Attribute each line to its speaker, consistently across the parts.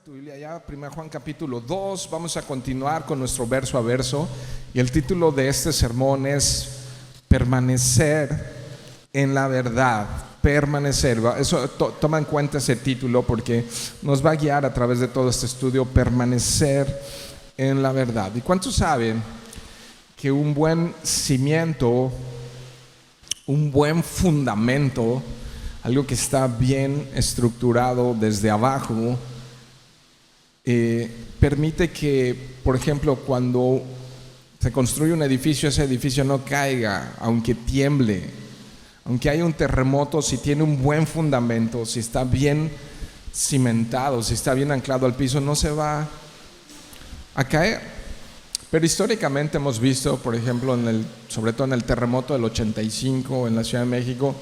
Speaker 1: tu Biblia ya, 1 Juan capítulo 2, vamos a continuar con nuestro verso a verso y el título de este sermón es Permanecer en la verdad. Permanecer, eso toma en cuenta ese título porque nos va a guiar a través de todo este estudio, permanecer en la verdad. ¿Y cuántos saben que un buen cimiento, un buen fundamento, algo que está bien estructurado desde abajo, permite que, por ejemplo, cuando se construye un edificio, ese edificio no caiga, aunque tiemble, aunque haya un terremoto? Si tiene un buen fundamento, si está bien cimentado, si está bien anclado al piso, no se va a caer. Pero históricamente hemos visto, por ejemplo, sobre todo en el terremoto del 85 en la Ciudad de México,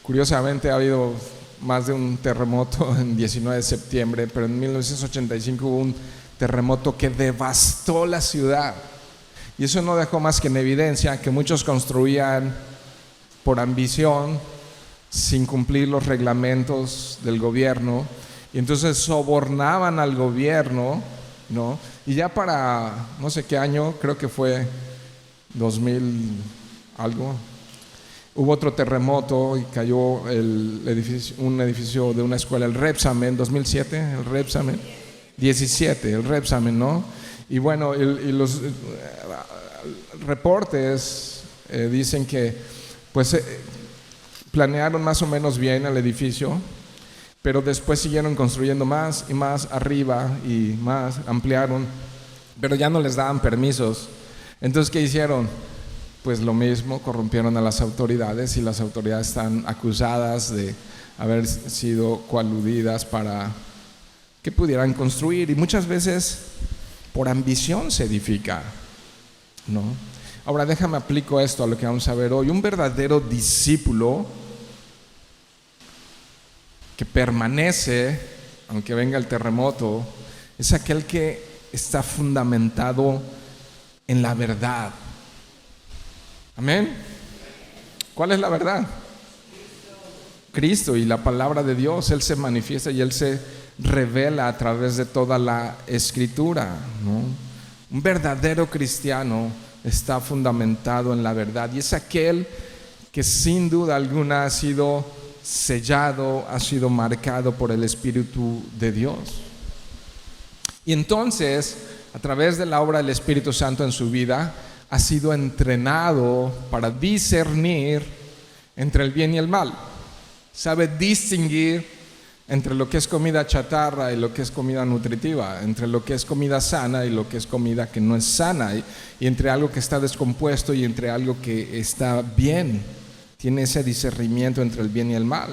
Speaker 1: curiosamente ha habido más de un terremoto en 19 de septiembre, pero en 1985 hubo un terremoto que devastó la ciudad. Y eso no dejó más que en evidencia que muchos construían por ambición, sin cumplir los reglamentos del gobierno, y entonces sobornaban al gobierno, ¿no? Y ya para no sé qué año, creo que fue 2000 algo, hubo otro terremoto y cayó un edificio de una escuela, el Repsamen, 2007, el Repsamen, 17, el Repsamen, ¿no? Y bueno, y los reportes dicen que pues planearon más o menos bien el edificio, pero después siguieron construyendo más y más arriba y más, ampliaron, pero ya no les daban permisos. Entonces, ¿qué hicieron? Pues lo mismo, corrompieron a las autoridades y las autoridades están acusadas de haber sido coaludidas para que pudieran construir, y muchas veces por ambición se edifica, ¿no? Ahora déjame aplico esto a lo que vamos a ver hoy. Un verdadero discípulo que permanece, aunque venga el terremoto, es aquel que está fundamentado en la verdad. Amén. ¿Cuál es la verdad? Cristo y la palabra de Dios. Él se manifiesta y Él se revela a través de toda la Escritura, ¿no? Un verdadero cristiano está fundamentado en la verdad y es aquel que sin duda alguna ha sido sellado, ha sido marcado por el Espíritu de Dios. Y entonces, a través de la obra del Espíritu Santo en su vida, ha sido entrenado para discernir entre el bien y el mal. Sabe distinguir entre lo que es comida chatarra y lo que es comida nutritiva, entre lo que es comida sana y lo que es comida que no es sana, y entre algo que está descompuesto y entre algo que está bien. Tiene ese discernimiento entre el bien y el mal.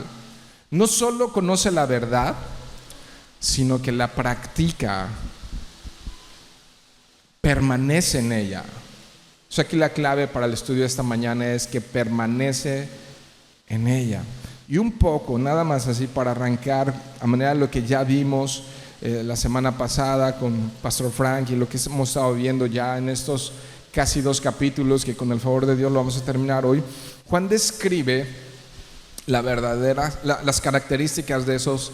Speaker 1: No solo conoce la verdad, sino que la practica, permanece en ella. O sea, aquí la clave para el estudio de esta mañana es que permanece en ella. Y un poco, nada más así para arrancar, a manera de lo que ya vimos la semana pasada con Pastor Frank y lo que hemos estado viendo ya en estos casi 2 capítulos, que con el favor de Dios lo vamos a terminar hoy. Juan describe las características de esos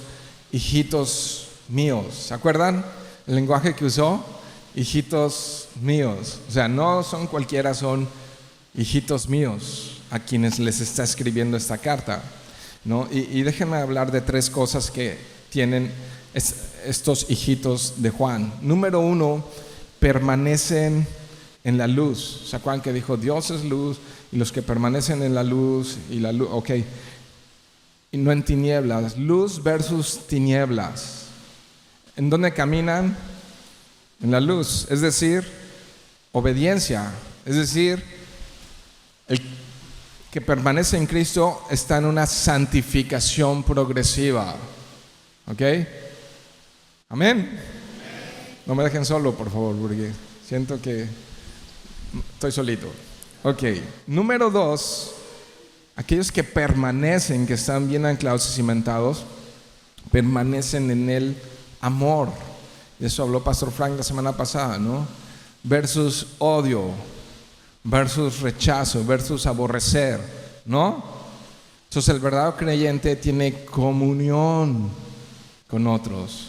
Speaker 1: hijitos míos. ¿Se acuerdan el lenguaje que usó? Hijitos míos. O sea, no son cualquiera, son hijitos míos a quienes les está escribiendo esta carta, ¿no? Y déjenme hablar de 3 cosas que tienen estos hijitos de Juan. Número 1, permanecen en la luz. ¿Se acuerdan que dijo Dios es luz y los que permanecen en la luz y la luz? Ok. Y no en tinieblas. Luz versus tinieblas. ¿En dónde caminan? En la luz, es decir, obediencia. Es decir, el que permanece en Cristo está en una santificación progresiva. ¿Ok? Amén. No me dejen solo, por favor, porque siento que estoy solito. Ok. Número 2, aquellos que permanecen, que están bien anclados y cimentados, permanecen en el amor. De eso habló Pastor Frank la semana pasada, ¿no? Versus odio, versus rechazo, versus aborrecer, ¿no? Entonces el verdadero creyente tiene comunión con otros.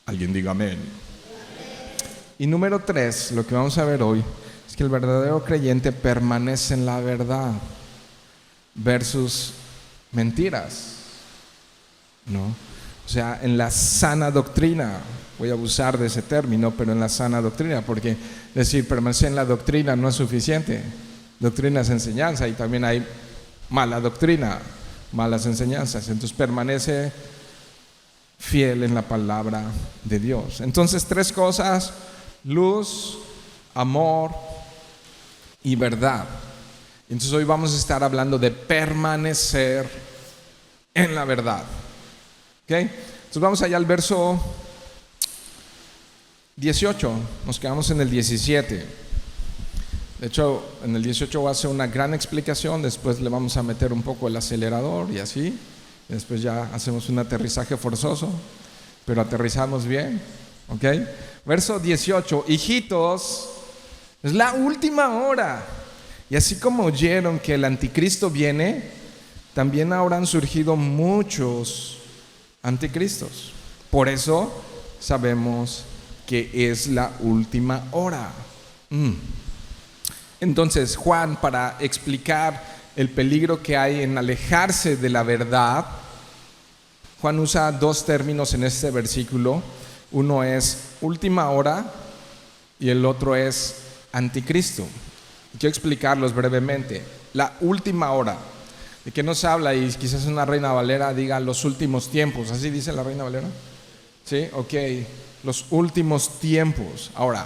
Speaker 1: Alguien diga amén. Y número 3, lo que vamos a ver hoy es que el verdadero creyente permanece en la verdad versus mentiras, ¿no? O sea, en la sana doctrina. Voy a abusar de ese término, pero en la sana doctrina, porque decir permanecer en la doctrina no es suficiente. Doctrina es enseñanza y también hay mala doctrina, malas enseñanzas. Entonces permanece fiel en la palabra de Dios. Entonces 3 cosas: luz, amor y verdad. Entonces hoy vamos a estar hablando de permanecer en la verdad. ¿Ok? Entonces vamos allá al verso 18, nos quedamos en el 17. De hecho, en el 18 voy a hacer una gran explicación, después le vamos a meter un poco el acelerador y así. Y después ya hacemos un aterrizaje forzoso, pero aterrizamos bien. ¿Ok? Verso 18, hijitos, es la última hora. Y así como oyeron que el anticristo viene, también ahora han surgido muchos anticristos. Por eso sabemos que es la última hora. Entonces Juan, para explicar el peligro que hay en alejarse de la verdad, Juan usa 2 términos en este versículo. Uno es última hora y el otro es anticristo. Quiero explicarlos brevemente. La última hora, ¿de qué nos habla? Y quizás una Reina Valera diga los últimos tiempos. ¿Así dice la Reina Valera? Sí, ok, los últimos tiempos. Ahora,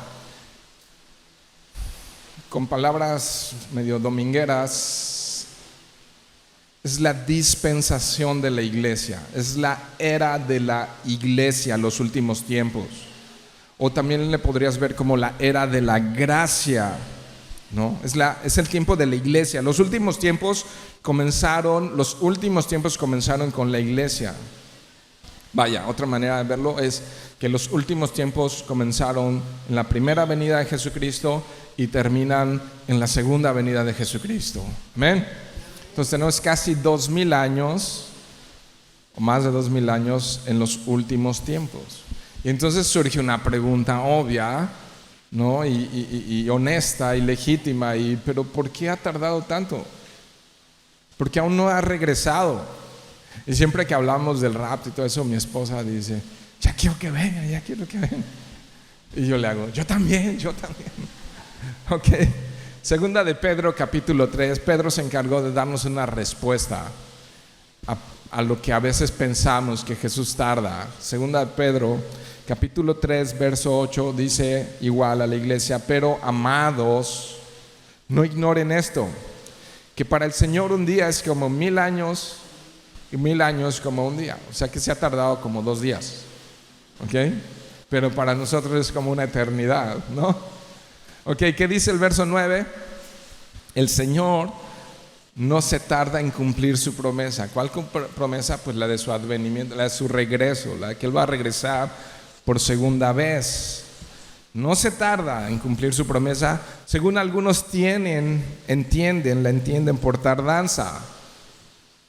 Speaker 1: con palabras medio domingueras, es la dispensación de la iglesia, es la era de la iglesia, los últimos tiempos. O también le podrías ver como la era de la gracia, ¿no? Es el tiempo de la iglesia. Los últimos tiempos comenzaron con la iglesia. Vaya, otra manera de verlo es que los últimos tiempos comenzaron en la primera venida de Jesucristo y terminan en la segunda venida de Jesucristo. Amén. Entonces tenemos casi 2000 años o más de 2000 años en los últimos tiempos. Y entonces surge una pregunta obvia, ¿no? y honesta y legítima, pero ¿por qué ha tardado tanto? ¿Por qué aún no ha regresado? Y siempre que hablamos del rapto y todo eso, mi esposa dice, ya quiero que venga. Y yo le hago, yo también. Ok. Segunda de Pedro, capítulo 3, Pedro se encargó de darnos una respuesta a lo que a veces pensamos que Jesús tarda. Segunda de Pedro, capítulo 3, verso 8, dice igual a la iglesia: pero amados, no ignoren esto, que para el Señor un día es como 1000 años y 1000 años como un día. O sea que se ha tardado como 2 días. ¿Ok? Pero para nosotros es como una eternidad, ¿no? Ok, ¿qué dice el verso 9? El Señor no se tarda en cumplir su promesa. ¿Cuál promesa? Pues la de su advenimiento, la de su regreso, la de que Él va a regresar por segunda vez. No se tarda en cumplir su promesa, según algunos la entienden por tardanza.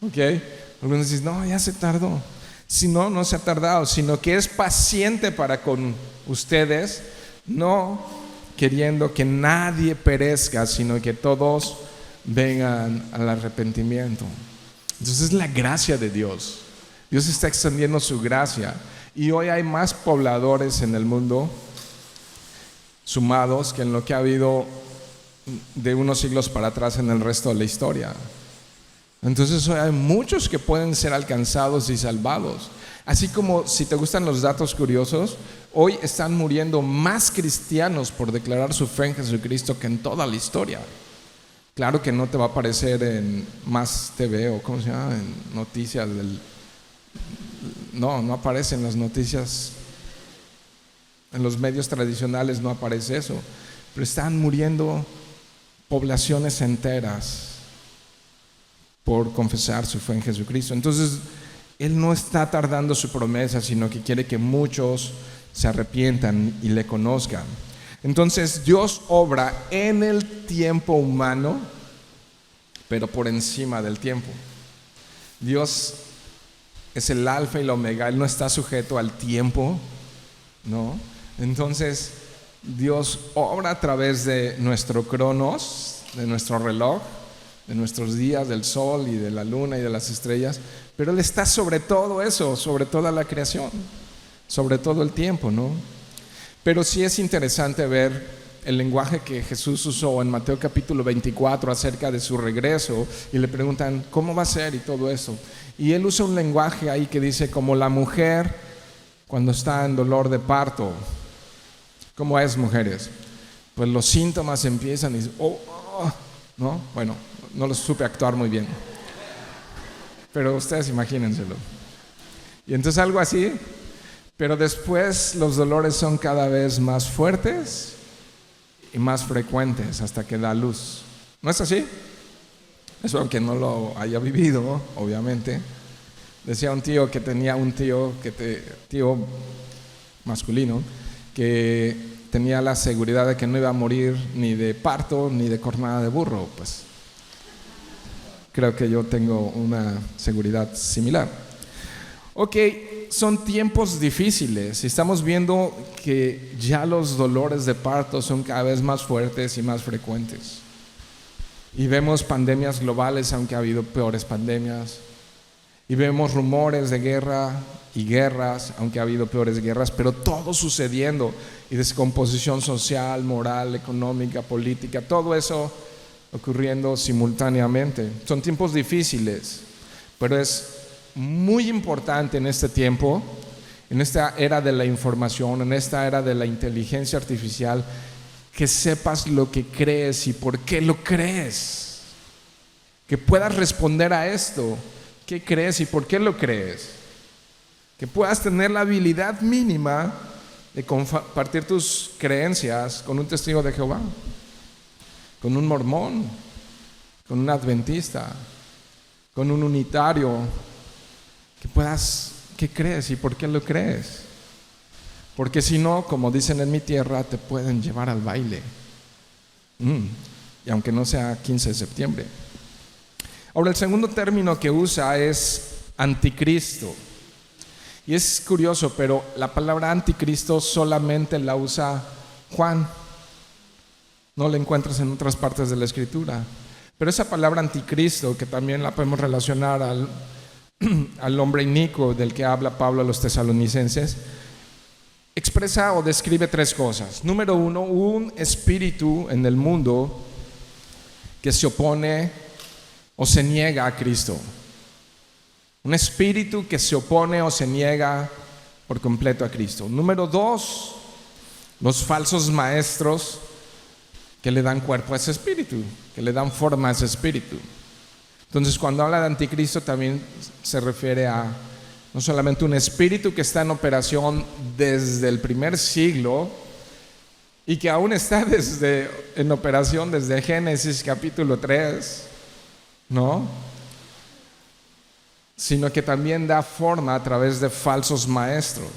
Speaker 1: ¿Ok? Algunos dicen, no, ya se tardó. Si no, no se ha tardado, sino que es paciente para con ustedes, no queriendo que nadie perezca, sino que todos vengan al arrepentimiento. Entonces es la gracia de Dios. Dios está extendiendo su gracia. Y hoy hay más pobladores en el mundo sumados que en lo que ha habido de unos siglos para atrás en el resto de la historia. Entonces hoy hay muchos que pueden ser alcanzados y salvados. Así como, si te gustan los datos curiosos, hoy están muriendo más cristianos por declarar su fe en Jesucristo que en toda la historia. Claro que no te va a aparecer en Más TV o ¿cómo se llama? En noticias no aparece en las noticias. En los medios tradicionales no aparece eso. Pero están muriendo poblaciones enteras por confesar su fe en Jesucristo. Entonces Él no está tardando su promesa, sino que quiere que muchos se arrepientan y le conozcan. Entonces Dios obra en el tiempo humano, pero por encima del tiempo. Dios es el alfa y el omega. Él no está sujeto al tiempo, ¿no? Entonces, Dios obra a través de nuestro cronos, de nuestro reloj, de nuestros días, del sol y de la luna y de las estrellas, pero Él está sobre todo eso, sobre toda la creación, sobre todo el tiempo, ¿no? Pero sí es interesante ver el lenguaje que Jesús usó en Mateo capítulo 24 acerca de su regreso, y le preguntan ¿cómo va a ser? Y todo eso, y Él usa un lenguaje ahí que dice como la mujer cuando está en dolor de parto. ¿Cómo es, mujeres? Pues los síntomas empiezan y dicen, ¿no? Bueno, no lo supe actuar muy bien, pero ustedes imagínenselo. Y entonces algo así, pero después los dolores son cada vez más fuertes y más frecuentes hasta que da luz. ¿No es así? Eso aunque no lo haya vivido, obviamente. Decía un tío que tenía un tío masculino, que tenía la seguridad de que no iba a morir ni de parto ni de cornada de burro. Pues creo que yo tengo una seguridad similar. Ok, son tiempos difíciles y estamos viendo que ya los dolores de parto son cada vez más fuertes y más frecuentes. Y vemos pandemias globales, aunque ha habido peores pandemias. Y vemos rumores de guerra y guerras, aunque ha habido peores guerras, pero todo sucediendo, y descomposición social, moral, económica, política, todo eso ocurriendo simultáneamente. Son tiempos difíciles, pero es muy importante en este tiempo, en esta era de la información, en esta era de la inteligencia artificial, que sepas lo que crees y por qué lo crees, que puedas responder a esto. ¿Qué crees y por qué lo crees? Que puedas tener la habilidad mínima de compartir tus creencias con un testigo de Jehová, con un mormón, con un adventista, con un unitario. ¿Qué crees y por qué lo crees? Porque si no, como dicen en mi tierra, te pueden llevar al baile. Y aunque no sea 15 de septiembre. Ahora, el segundo término que usa es anticristo. Y es curioso, pero la palabra anticristo solamente la usa Juan. No la encuentras en otras partes de la Escritura. Pero esa palabra anticristo, que también la podemos relacionar al hombre inicuo del que habla Pablo a los tesalonicenses, expresa o describe tres cosas. Número uno, un espíritu en el mundo que se opone o se niega a Cristo. Un espíritu que se opone o se niega por completo a Cristo. Número dos, los falsos maestros que le dan cuerpo a ese espíritu, que le dan forma a ese espíritu. Entonces, cuando habla de anticristo, también se refiere a no solamente un espíritu que está en operación desde el primer siglo y que aún está en operación desde Génesis capítulo 3, ¿no? Sino que también da forma a través de falsos maestros.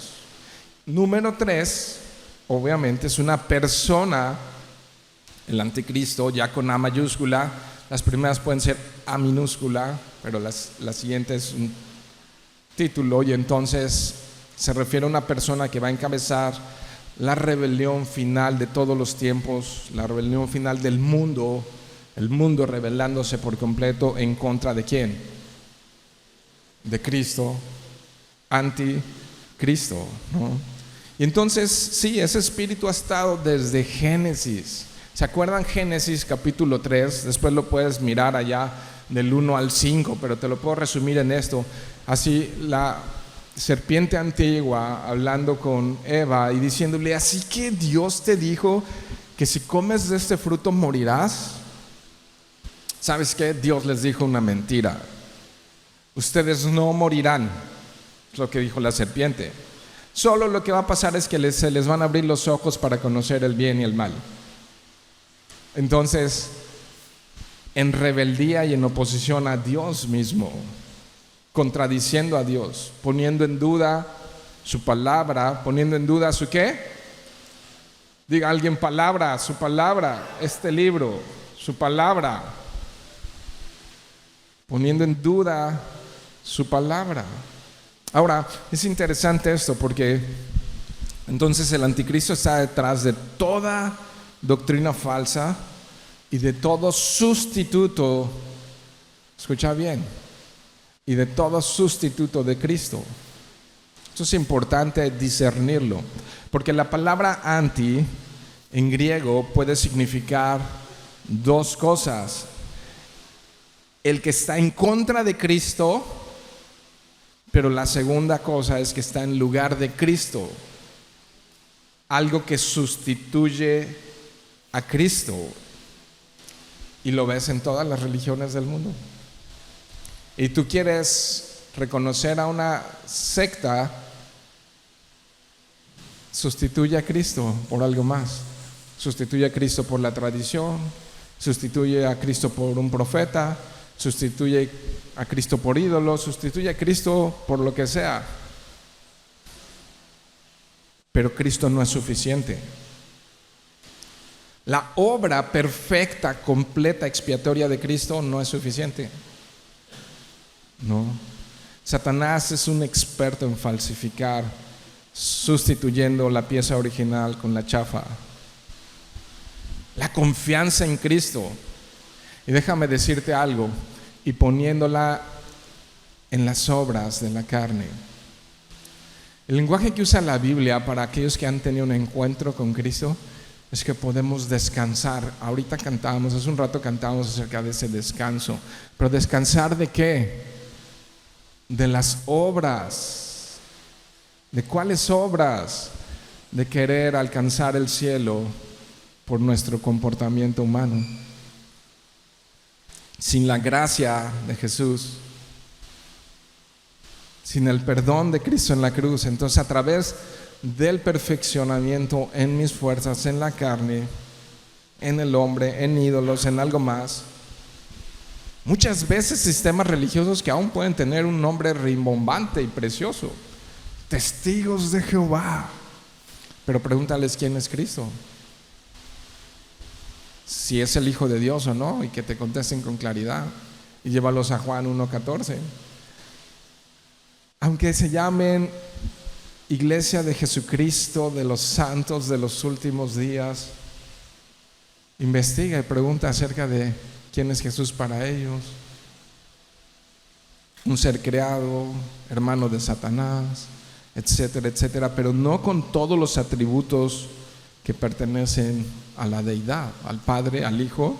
Speaker 1: Número 3, obviamente, es una persona, el anticristo, ya con A mayúscula. Las primeras pueden ser A minúscula, pero la siguiente es un título, y entonces se refiere a una persona que va a encabezar la rebelión final de todos los tiempos, la rebelión final del mundo, el mundo rebelándose por completo en contra de ¿quién? De Cristo, anticristo, ¿no? Y entonces, sí, ese espíritu ha estado desde Génesis. ¿Se acuerdan Génesis capítulo 3? Después lo puedes mirar allá del 1 al 5, pero te lo puedo resumir en esto. Así la serpiente antigua hablando con Eva y diciéndole, así que Dios te dijo que si comes de este fruto morirás. ¿Sabes qué? Dios les dijo una mentira. Ustedes no morirán, es lo que dijo la serpiente. Solo lo que va a pasar es que se les van a abrir los ojos para conocer el bien y el mal. Entonces, en rebeldía y en oposición a Dios mismo, contradiciendo a Dios, poniendo en duda su palabra, poniendo en duda su ¿qué? Diga alguien palabra, su palabra, este libro, su palabra, poniendo en duda su palabra. Ahora, es interesante esto porque Entonces el anticristo está detrás de toda doctrina falsa y de todo sustituto, escucha bien, y de todo sustituto de Cristo. Esto es importante discernirlo, porque la palabra anti en griego puede significar dos cosas: el que está en contra de Cristo, pero la segunda cosa es que está en lugar de Cristo, algo que sustituye a Cristo, y lo ves en todas las religiones del mundo. Y tú quieres reconocer a una secta, sustituye a Cristo por algo más, sustituye a Cristo por la tradición, sustituye a Cristo por un profeta, sustituye a Cristo por ídolos, sustituye a Cristo por lo que sea. Pero Cristo no es suficiente. La obra perfecta, completa, expiatoria de Cristo no es suficiente. No. Satanás es un experto en falsificar, sustituyendo la pieza original con la chafa. La confianza en Cristo, y déjame decirte algo, y poniéndola en las obras de la carne. El lenguaje que usa la Biblia para aquellos que han tenido un encuentro con Cristo es que podemos descansar. Ahorita cantábamos, hace un rato cantábamos acerca de ese descanso. Pero ¿descansar de qué? De las obras. ¿De cuáles obras? De querer alcanzar el cielo por nuestro comportamiento humano. Sin la gracia de Jesús, sin el perdón de Cristo en la cruz, entonces a través del perfeccionamiento en mis fuerzas, en la carne, en el hombre, en ídolos, en algo más. Muchas veces sistemas religiosos que aún pueden tener un nombre rimbombante y precioso, testigos de Jehová, pero pregúntales quién es Cristo, si es el Hijo de Dios o no, y que te contesten con claridad, y llévalos a Juan 1:14. Aunque se llamen Iglesia de Jesucristo de los santos de los últimos días, investiga y pregunta acerca de quién es Jesús para ellos. Un ser creado, hermano de Satanás, etcétera, etcétera, pero no con todos los atributos que pertenecen a la deidad, al Padre, al Hijo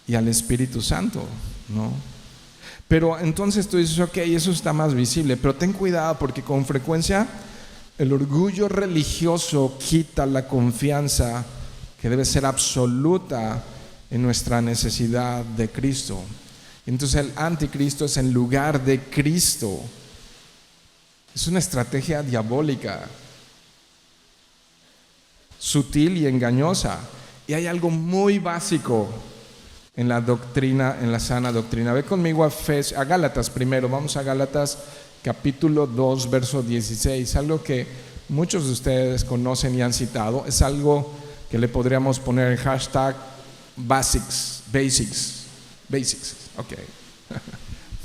Speaker 1: y al Espíritu Santo, ¿no? Pero entonces tú dices, ok, eso está más visible, pero ten cuidado porque con frecuencia el orgullo religioso quita la confianza que debe ser absoluta en nuestra necesidad de Cristo. Entonces el anticristo es en lugar de Cristo. Es una estrategia diabólica, sutil y engañosa. Y hay algo muy básico en la doctrina, en la sana doctrina. Ve conmigo a Gálatas primero. Vamos a Gálatas capítulo 2, verso 16. Algo que muchos de ustedes conocen y han citado. Es algo que le podríamos poner el hashtag basics, ok.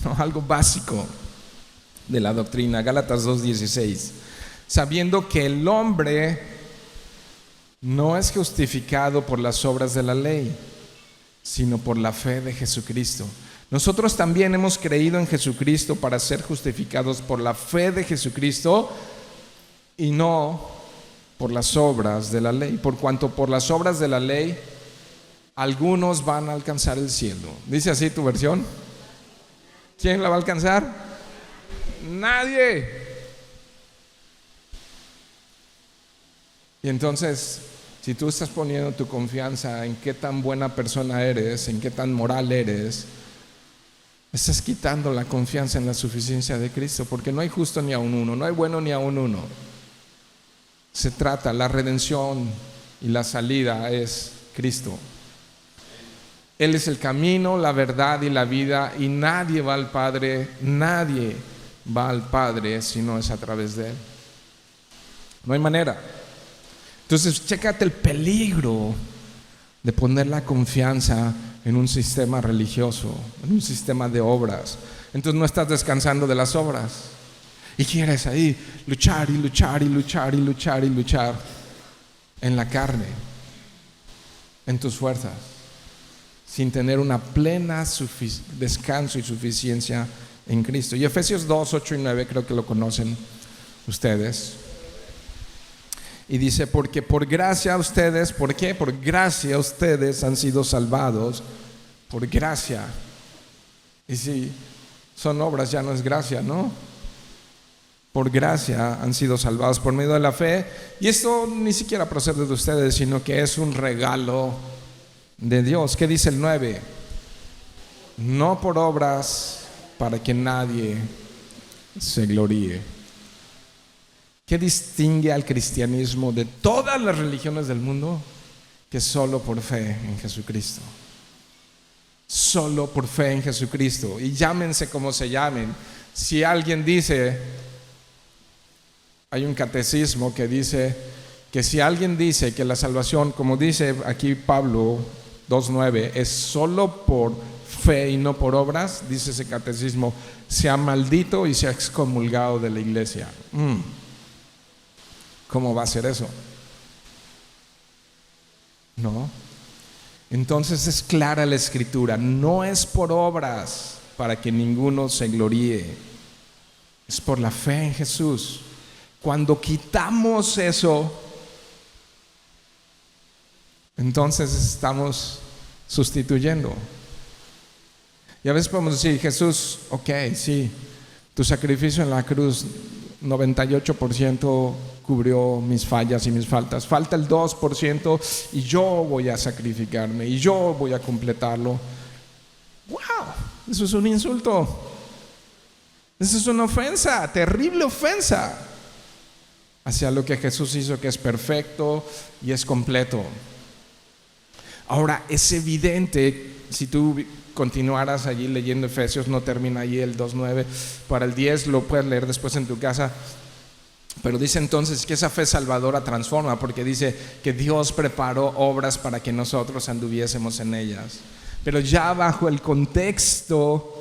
Speaker 1: No, algo básico de la doctrina. Gálatas 2:16. Sabiendo que el hombre no es justificado por las obras de la ley, sino por la fe de Jesucristo. Nosotros también hemos creído en Jesucristo para ser justificados por la fe de Jesucristo y no por las obras de la ley, por cuanto por las obras de la ley algunos van a alcanzar el cielo. ¿Dice así tu versión? ¿Quién la va a alcanzar? Nadie. Y entonces, si tú estás poniendo tu confianza en qué tan buena persona eres, en qué tan moral eres, estás quitando la confianza en la suficiencia de Cristo, porque no hay justo ni a un uno, no hay bueno ni a un uno. Se trata, la redención y la salida es Cristo. Él es el camino, la verdad y la vida, y nadie va al Padre si no es a través de Él. No hay manera. Entonces, chécate el peligro de poner la confianza en un sistema religioso, en un sistema de obras. Entonces no estás descansando de las obras. Y quieres ahí luchar y luchar y luchar y luchar y luchar en la carne, en tus fuerzas, sin tener una plena descanso y suficiencia en Cristo. Y Efesios 2, 8 y 9 creo que lo conocen ustedes. Y dice, porque por gracia ustedes, ¿por qué? Por gracia ustedes han sido salvados, por gracia. Y si son obras ya no es gracia, ¿no? Por gracia han sido salvados por medio de la fe. Y esto ni siquiera procede de ustedes, sino que es un regalo de Dios. ¿Qué dice el 9? No por obras para que nadie se gloríe. ¿Qué distingue al cristianismo de todas las religiones del mundo? Que solo por fe en Jesucristo. Solo por fe en Jesucristo. Y llámense como se llamen. Si alguien dice, hay un catecismo que dice que si alguien dice que la salvación, como dice aquí Pablo 2:9, es solo por fe y no por obras, dice ese catecismo, sea maldito y sea excomulgado de la iglesia. ¿Cómo va a ser eso? No. Entonces es clara la escritura, no es por obras para que ninguno se gloríe, es por la fe en Jesús. Cuando quitamos eso, entonces estamos sustituyendo. Y a veces podemos decir, Jesús, ok, sí, tu sacrificio en la cruz 98% cubrió mis fallas y mis faltas. Falta el 2% y yo voy a sacrificarme y yo voy a completarlo. ¡Wow! Eso es un insulto. Eso es una ofensa, terrible ofensa hacia lo que Jesús hizo, que es perfecto y es completo. Ahora, es evidente, si tú continuaras allí leyendo Efesios, no termina allí el 2:9, para el 10 lo puedes leer después en tu casa, pero dice entonces que esa fe salvadora transforma, porque dice que Dios preparó obras para que nosotros anduviésemos en ellas, pero ya bajo el contexto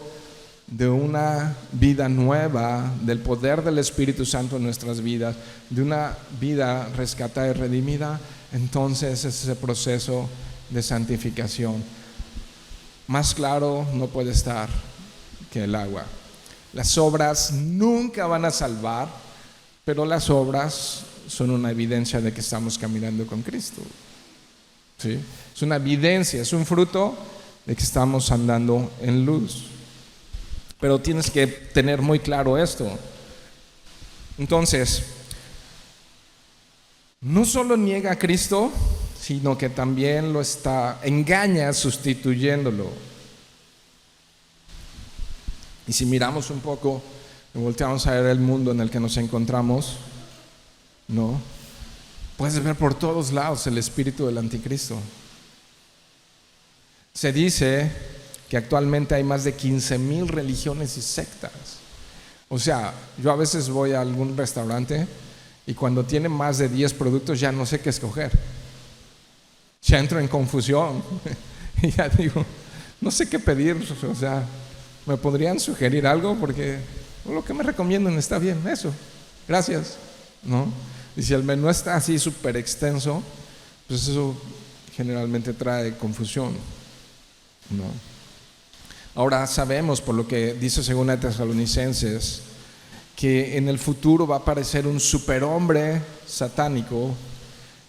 Speaker 1: de una vida nueva, del poder del Espíritu Santo en nuestras vidas, de una vida rescatada y redimida. Entonces es ese proceso de santificación. Más claro no puede estar que el agua. Las obras nunca van a salvar, pero las obras son una evidencia de que estamos caminando con Cristo. ¿Sí? Es una evidencia, es un fruto de que estamos andando en luz. Pero tienes que tener muy claro esto. Entonces, no solo niega a Cristo, sino que también lo engaña sustituyéndolo. Y si miramos un poco y volteamos a ver el mundo en el que nos encontramos, ¿no? Puedes ver por todos lados el espíritu del anticristo. Se dice que actualmente hay más de 15,000 religiones y sectas. O sea, yo a veces voy a algún restaurante y cuando tiene más de 10 productos ya no sé qué escoger. Ya entro en confusión y ya digo, no sé qué pedir. O sea, ¿me podrían sugerir algo? Porque lo que me recomiendan está bien, eso, gracias, ¿no? Y si el menú está así súper extenso, pues eso generalmente trae confusión, ¿no? Ahora sabemos, por lo que dice 2 Tesalonicenses, que en el futuro va a aparecer un superhombre satánico,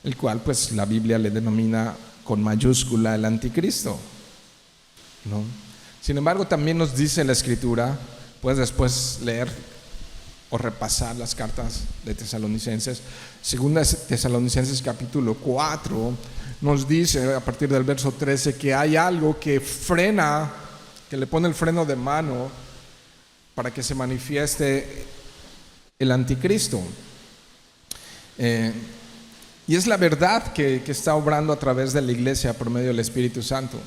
Speaker 1: el cual pues la Biblia le denomina con mayúscula el anticristo, ¿no? Sin embargo, también nos dice la Escritura, puedes después leer o repasar las cartas de Tesalonicenses. 2 Tesalonicenses capítulo 4 nos dice a partir del verso 13 que hay algo que frena, que le pone el freno de mano para que se manifieste el anticristo. Y es la verdad que está obrando a través de la iglesia por medio del Espíritu Santo.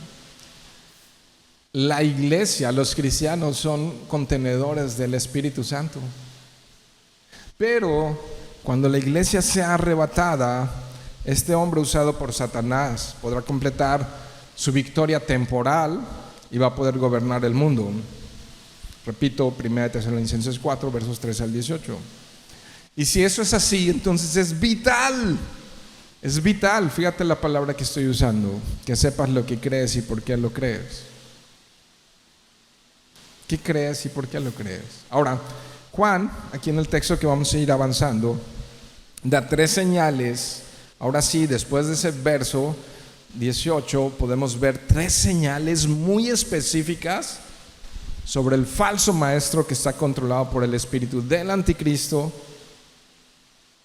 Speaker 1: La iglesia, los cristianos son contenedores del Espíritu Santo. Pero cuando la iglesia sea arrebatada, este hombre usado por Satanás podrá completar su victoria temporal y va a poder gobernar el mundo. Repito, 1 Tesalonicenses 4, versos 13 al 18. Y si eso es así, entonces es vital, fíjate la palabra que estoy usando, que sepas lo que crees y por qué lo crees. ¿Qué crees y por qué lo crees? Ahora, Juan, aquí en el texto que vamos a ir avanzando, da 3 señales. Ahora sí, después de ese verso 18, podemos ver 3 señales muy específicas sobre el falso maestro que está controlado por el espíritu del anticristo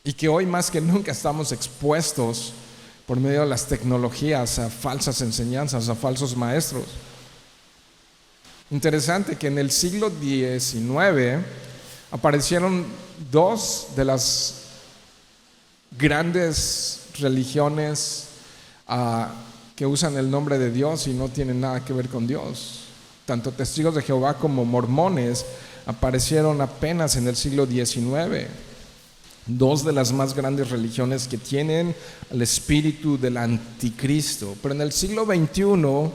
Speaker 1: y que hoy más que nunca estamos expuestos por medio de las tecnologías a falsas enseñanzas, a falsos maestros. Interesante que en el siglo XIX aparecieron 2 de las grandes religiones que usan el nombre de Dios y no tienen nada que ver con Dios. Tanto testigos de Jehová como mormones aparecieron apenas en el siglo XIX. 2 de las más grandes religiones que tienen el espíritu del anticristo. Pero en el siglo XXI,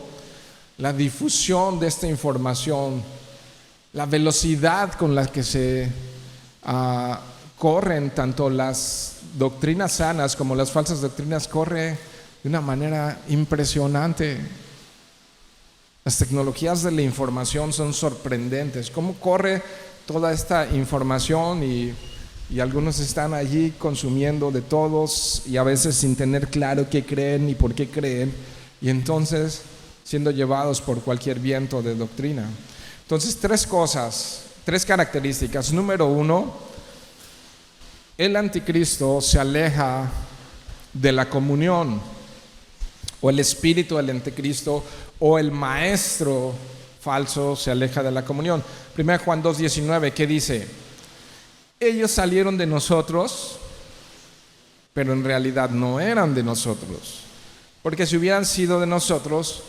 Speaker 1: la difusión de esta información, la velocidad con la que se corren tanto las doctrinas sanas como las falsas doctrinas, corre de una manera impresionante. Las tecnologías de la información son sorprendentes. ¿Cómo corre toda esta información? Y algunos están allí consumiendo de todos y a veces sin tener claro qué creen y por qué creen, y entonces siendo llevados por cualquier viento de doctrina. Entonces, 3 cosas, 3 características. Número 1, el anticristo se aleja de la comunión, o el espíritu del anticristo o el maestro falso se aleja de la comunión. 1 Juan 2:19, ¿qué dice? Ellos salieron de nosotros, pero en realidad no eran de nosotros, porque si hubieran sido de nosotros,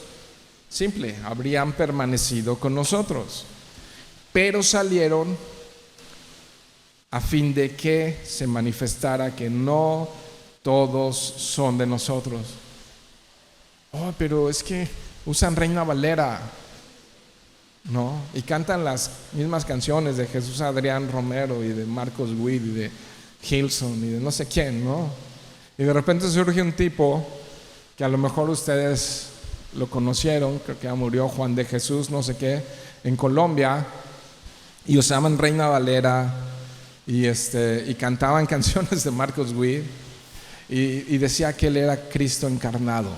Speaker 1: simple, habrían permanecido con nosotros, pero salieron a fin de que se manifestara que no todos son de nosotros. Oh, pero es que usan Reina Valera, ¿no? Y cantan las mismas canciones de Jesús Adrián Romero y de Marcos Witt y de Hilson y de no sé quién, ¿no? Y de repente surge un tipo que a lo mejor ustedes lo conocieron, creo que ya murió, Juan de Jesús, no sé qué, en Colombia, y usaban Reina Valera y cantaban canciones de Marcos Witt y decía que él era Cristo encarnado.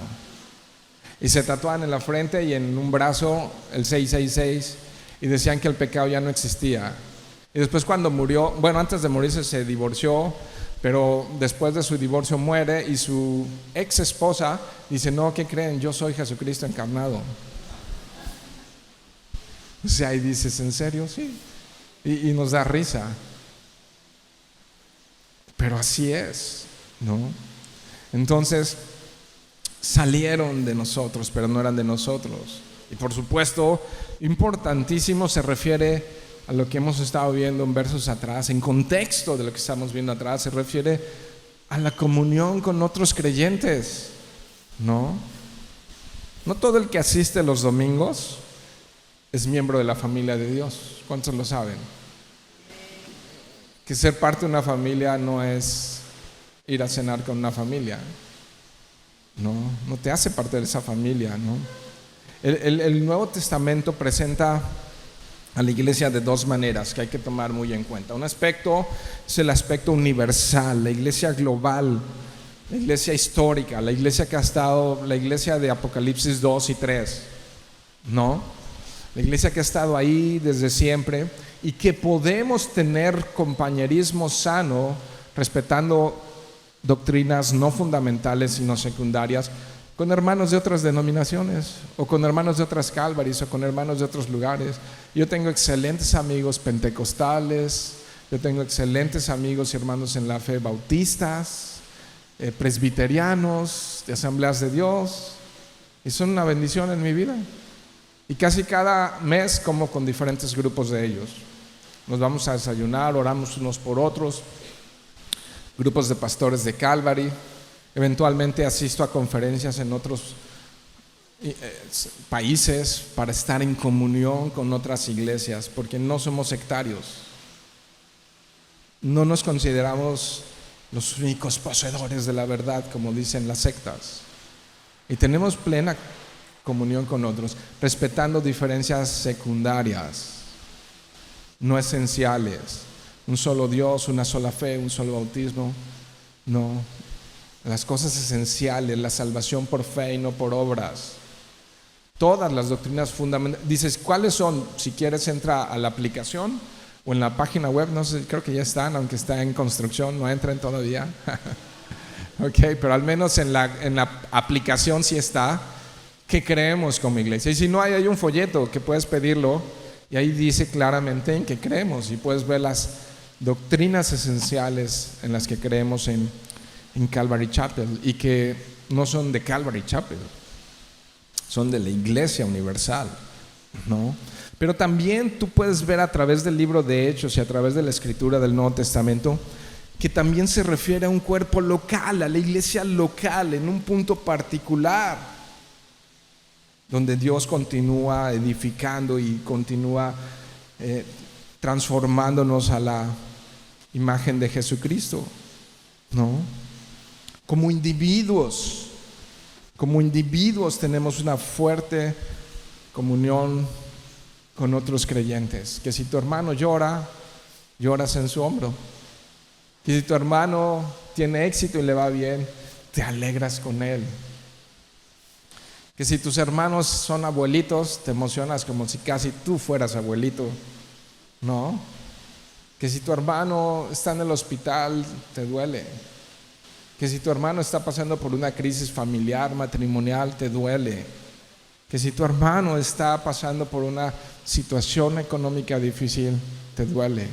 Speaker 1: Y se tatuaban en la frente y en un brazo el 666 y decían que el pecado ya no existía. Y después cuando murió, bueno, antes de morirse se divorció, pero después de su divorcio muere y su ex esposa dice, no, ¿qué creen? Yo soy Jesucristo encarnado. O sea, y dices, ¿en serio? Sí. Y nos da risa. Pero así es, ¿no? Entonces, salieron de nosotros, pero no eran de nosotros. Y por supuesto, importantísimo, se refiere a lo que hemos estado viendo en versos atrás, en contexto de lo que estamos viendo atrás, se refiere a la comunión con otros creyentes, ¿no? No todo el que asiste los domingos es miembro de la familia de Dios. ¿Cuántos lo saben? Que ser parte de una familia no es ir a cenar con una familia. No te hace parte de esa familia, ¿no? El Nuevo Testamento presenta a la iglesia de 2 maneras que hay que tomar muy en cuenta. Un aspecto es el aspecto universal, la iglesia global, la iglesia histórica, la iglesia que ha estado, la iglesia de Apocalipsis 2 y 3, ¿no? La iglesia que ha estado ahí desde siempre y que podemos tener compañerismo sano respetando doctrinas no fundamentales sino secundarias con hermanos de otras denominaciones o con hermanos de otras Calvarys o con hermanos de otros lugares. Yo tengo excelentes amigos pentecostales, yo tengo excelentes amigos y hermanos en la fe bautistas, presbiterianos, de Asambleas de Dios, y son una bendición en mi vida. Y casi cada mes como con diferentes grupos de ellos. Nos vamos a desayunar, oramos unos por otros, grupos de pastores de Calvary. Eventualmente asisto a conferencias en otros países para estar en comunión con otras iglesias, porque no somos sectarios. No nos consideramos los únicos poseedores de la verdad, como dicen las sectas. Y tenemos plena comunión con otros, respetando diferencias secundarias, no esenciales. Un solo Dios, una sola fe, un solo bautismo. No. Las cosas esenciales, la salvación por fe y no por obras. Todas las doctrinas fundamentales. Dices, ¿cuáles son? Si quieres, entra a la aplicación o en la página web. No sé, creo que ya están, aunque está en construcción, no entren todavía. Ok, pero al menos en la aplicación sí está. ¿Qué creemos como iglesia? Y si no, hay un folleto que puedes pedirlo y ahí dice claramente en qué creemos y puedes ver las doctrinas esenciales en las que creemos en Calvary Chapel, y que no son de Calvary Chapel, son de la Iglesia Universal, ¿no? Pero también tú puedes ver a través del libro de Hechos y a través de la escritura del Nuevo Testamento que también se refiere a un cuerpo local, a la iglesia local, en un punto particular, donde Dios continúa edificando y continúa transformándonos a la imagen de Jesucristo, ¿no? Como individuos tenemos una fuerte comunión con otros creyentes. Que si tu hermano llora, lloras en su hombro. Que si tu hermano tiene éxito y le va bien, te alegras con él. Que si tus hermanos son abuelitos, te emocionas como si casi tú fueras abuelito, ¿no? Que si tu hermano está en el hospital, te duele. Que si tu hermano está pasando por una crisis familiar, matrimonial, te duele. Que si tu hermano está pasando por una situación económica difícil, te duele.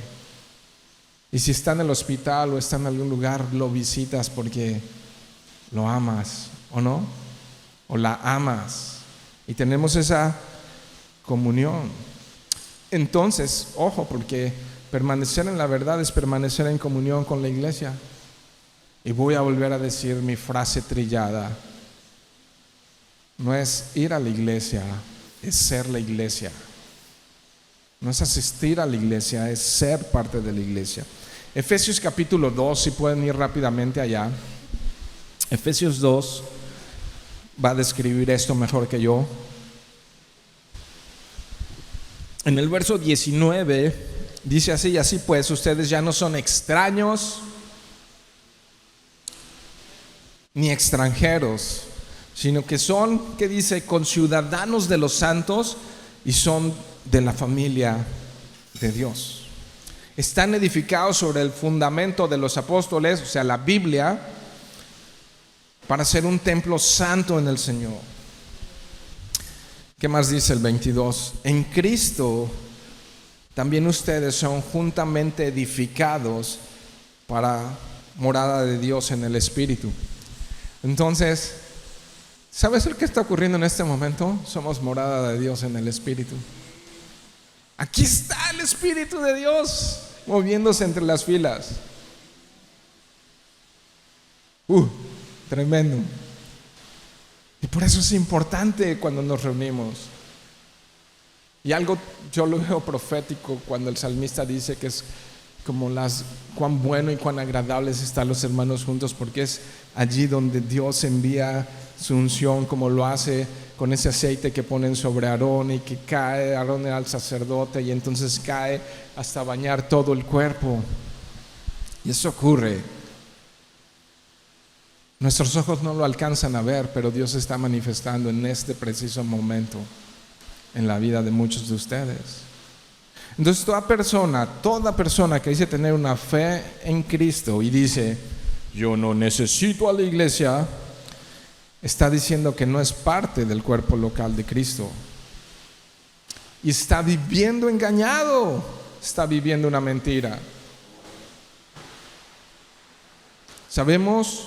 Speaker 1: Y si está en el hospital o está en algún lugar, lo visitas porque lo amas, ¿o no? O la amas. Y tenemos esa comunión. Entonces, ojo, porque permanecer en la verdad es permanecer en comunión con la iglesia. Y voy a volver a decir mi frase trillada. No es ir a la iglesia, es ser la iglesia. No es asistir a la iglesia, es ser parte de la iglesia. Efesios capítulo 2, si pueden ir rápidamente allá. Efesios 2 va a describir esto mejor que yo. En el verso 19 dice así: y así pues ustedes ya no son extraños ni extranjeros, sino que son, ¿qué dice? Conciudadanos de los santos y son de la familia de Dios. Están edificados sobre el fundamento de los apóstoles, o sea, la Biblia, para ser un templo santo en el Señor. ¿Qué más dice el 22? En Cristo también ustedes son juntamente edificados para morada de Dios en el Espíritu. Entonces, ¿sabes lo que está ocurriendo en este momento? Somos morada de Dios en el Espíritu. Aquí está el Espíritu de Dios moviéndose entre las filas. Tremendo. Y por eso es importante cuando nos reunimos. Y algo yo lo veo profético cuando el salmista dice que es como cuán bueno y cuán agradables están los hermanos juntos, porque es allí donde Dios envía su unción, como lo hace con ese aceite que ponen sobre Aarón y que cae. Aarón era el sacerdote y entonces cae hasta bañar todo el cuerpo. Y eso ocurre. Nuestros ojos no lo alcanzan a ver, pero Dios está manifestando en este preciso momento en la vida de muchos de ustedes. Entonces toda persona que dice tener una fe en Cristo y dice yo no necesito a la iglesia, está diciendo que no es parte del cuerpo local de Cristo y está viviendo engañado, está viviendo una mentira. Sabemos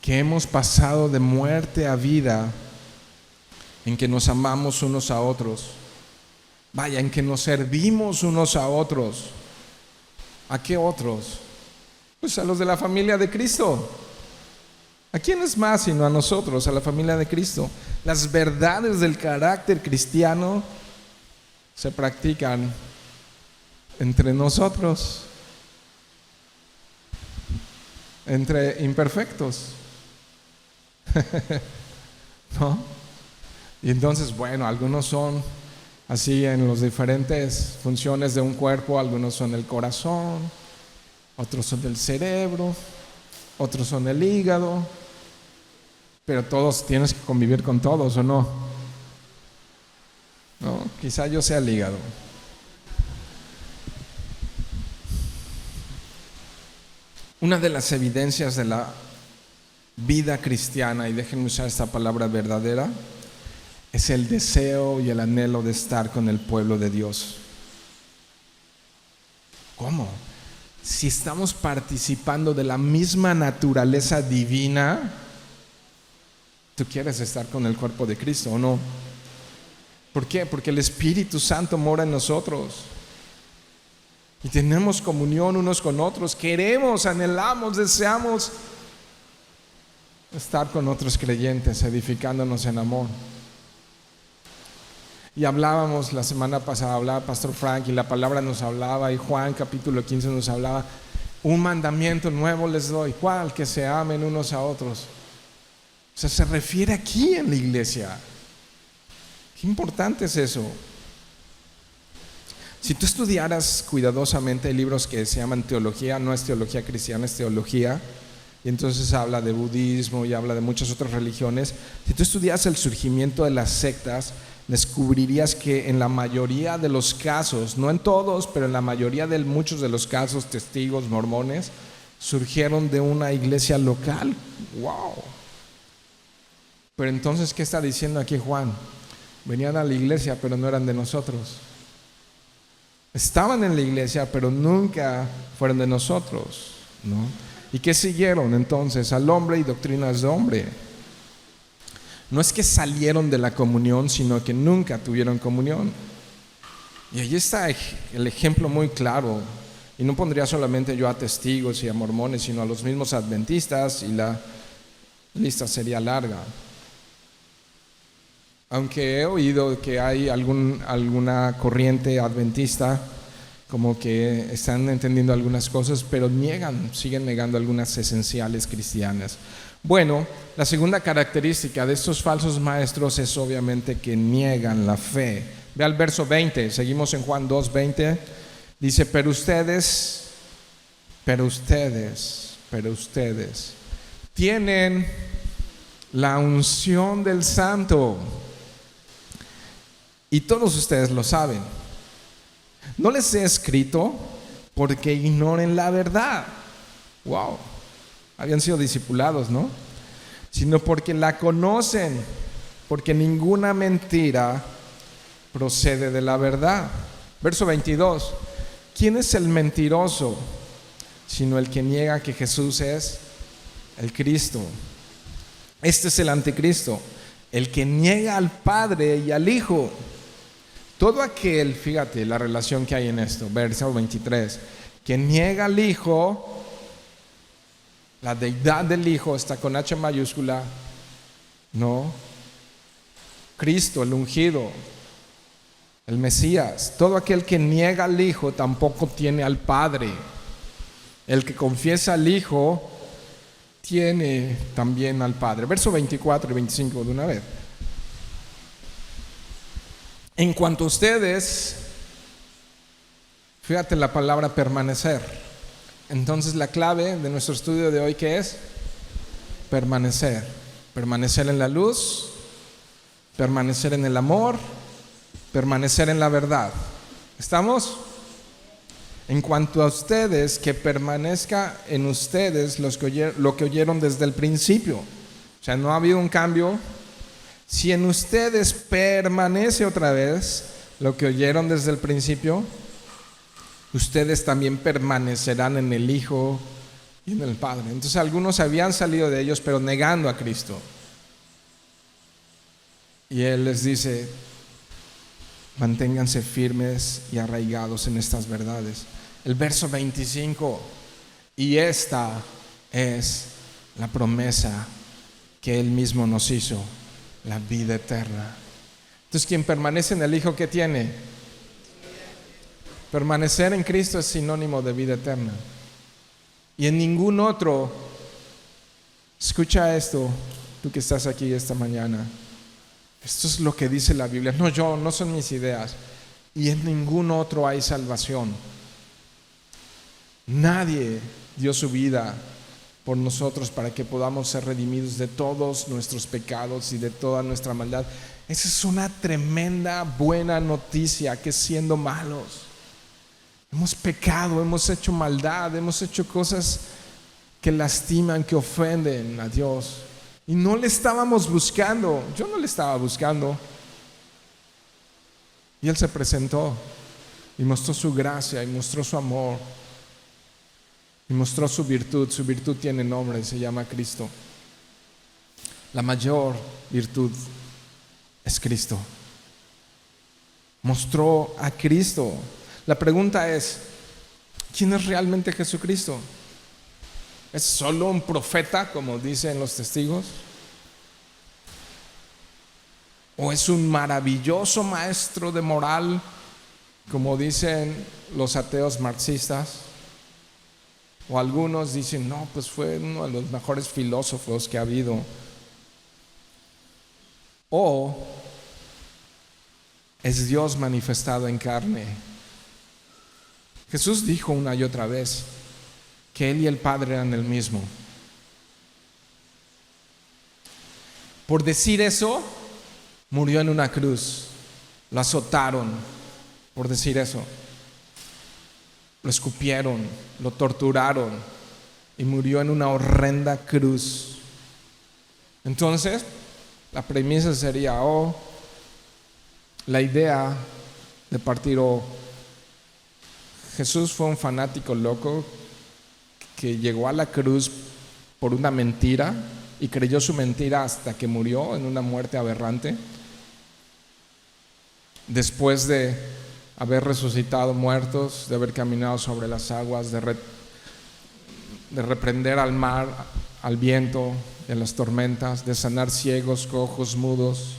Speaker 1: que hemos pasado de muerte a vida en que nos amamos unos a otros. Vaya, en que nos servimos unos a otros. ¿A qué otros? Pues a los de la familia de Cristo. ¿A quiénes más sino a nosotros, a la familia de Cristo? Las verdades del carácter cristiano se practican entre nosotros, entre imperfectos. ¿No? Y entonces, bueno, algunos son así en las diferentes funciones de un cuerpo, algunos son el corazón, otros son el cerebro, otros son el hígado, pero todos tienes que convivir con todos, ¿o no? ¿No? Quizá yo sea el hígado. Una de las evidencias de la vida cristiana, y déjenme usar esta palabra verdadera, es el deseo y el anhelo de estar con el pueblo de Dios. ¿Cómo? Si estamos participando de la misma naturaleza divina, ¿tú quieres estar con el cuerpo de Cristo o no? ¿Por qué? Porque el Espíritu Santo mora en nosotros y tenemos comunión unos con otros. Queremos, anhelamos, deseamos estar con otros creyentes, edificándonos en amor. Y hablábamos la semana pasada, hablaba Pastor Frank, y la palabra nos hablaba, y Juan capítulo 15 nos hablaba: un mandamiento nuevo les doy. ¿Cuál? Que se amen unos a otros. O sea, se refiere aquí en la iglesia. Qué importante es eso. Si tú estudiaras cuidadosamente libros que se llaman teología, no es teología cristiana, es teología, y entonces habla de budismo y habla de muchas otras religiones. Si tú estudias el surgimiento de las sectas, descubrirías que en la mayoría de los casos, no en todos, pero en la mayoría de muchos de los casos, testigos, mormones, surgieron de una iglesia local. ¡Wow! Pero entonces, ¿qué está diciendo aquí Juan? Venían a la iglesia, pero no eran de nosotros. Estaban en la iglesia, pero nunca fueron de nosotros, ¿no? ¿Y qué siguieron entonces? Al hombre y doctrinas de hombre. No es que salieron de la comunión, sino que nunca tuvieron comunión. Y ahí está el ejemplo muy claro. Y no pondría solamente yo a testigos y a mormones, sino a los mismos adventistas, y la lista sería larga. Aunque he oído que hay alguna corriente adventista como que están entendiendo algunas cosas, pero siguen negando algunas esenciales cristianas. Bueno, la segunda característica de estos falsos maestros es obviamente que niegan la fe. Ve al verso 20, seguimos en Juan 2:20, dice: pero ustedes tienen la unción del Santo, y todos ustedes lo saben. No les he escrito porque ignoren la verdad. Wow, habían sido discipulados, ¿no? Sino porque la conocen, porque ninguna mentira procede de la verdad. Verso 22. ¿Quién es el mentiroso? Sino el que niega que Jesús es el Cristo. Este es el anticristo, el que niega al Padre y al Hijo. Todo aquel, fíjate la relación que hay en esto, verso 23, que niega al Hijo, la deidad del Hijo está con H mayúscula, ¿no? Cristo, el ungido, el Mesías. Todo aquel que niega al Hijo tampoco tiene al Padre. El que confiesa al Hijo tiene también al Padre. Verso 24 y 25 de una vez. En cuanto a ustedes, fíjate la palabra permanecer. Entonces la clave de nuestro estudio de hoy, ¿qué es? Permanecer. Permanecer en la luz, permanecer en el amor, permanecer en la verdad. ¿Estamos? En cuanto a ustedes, que permanezca en ustedes lo que oyeron desde el principio. O sea, no ha habido un cambio. Si en ustedes permanece otra vez lo que oyeron desde el principio, ustedes también permanecerán en el Hijo y en el Padre. Entonces algunos habían salido de ellos, pero negando a Cristo. Y Él les dice: manténganse firmes y arraigados en estas verdades. El verso 25: y esta es la promesa que Él mismo nos hizo, la vida eterna. Entonces, quien permanece en el Hijo, ¿qué tiene? Permanecer en Cristo es sinónimo de vida eterna. Y en ningún otro, escucha esto, tú que estás aquí esta mañana, esto es lo que dice la Biblia, no son mis ideas, y en ningún otro hay salvación. Nadie dio su vida por nosotros para que podamos ser redimidos de todos nuestros pecados y de toda nuestra maldad. Esa es una tremenda buena noticia, que siendo malos hemos pecado, hemos hecho maldad, hemos hecho cosas que lastiman, que ofenden a Dios, y no le estábamos buscando. Yo no le estaba buscando, y Él se presentó y mostró su gracia y mostró su amor y mostró su virtud. Su virtud tiene nombre, se llama Cristo. La mayor virtud es Cristo. Mostró a Cristo. La pregunta es, ¿quién es realmente Jesucristo? ¿Es solo un profeta, como dicen los testigos? ¿O es un maravilloso maestro de moral, como dicen los ateos marxistas? O algunos dicen, no, pues fue uno de los mejores filósofos que ha habido. ¿O es Dios manifestado en carne? Jesús dijo una y otra vez que Él y el Padre eran el mismo. Por decir eso, murió en una cruz. Lo azotaron por decir eso. Lo escupieron, lo torturaron y murió en una horrenda cruz. Entonces, la premisa sería, la idea de partir, Jesús fue un fanático loco que llegó a la cruz por una mentira y creyó su mentira hasta que murió en una muerte aberrante. Después de haber resucitado muertos, de haber caminado sobre las aguas, de reprender al mar, al viento, en las tormentas, de sanar ciegos, cojos, mudos,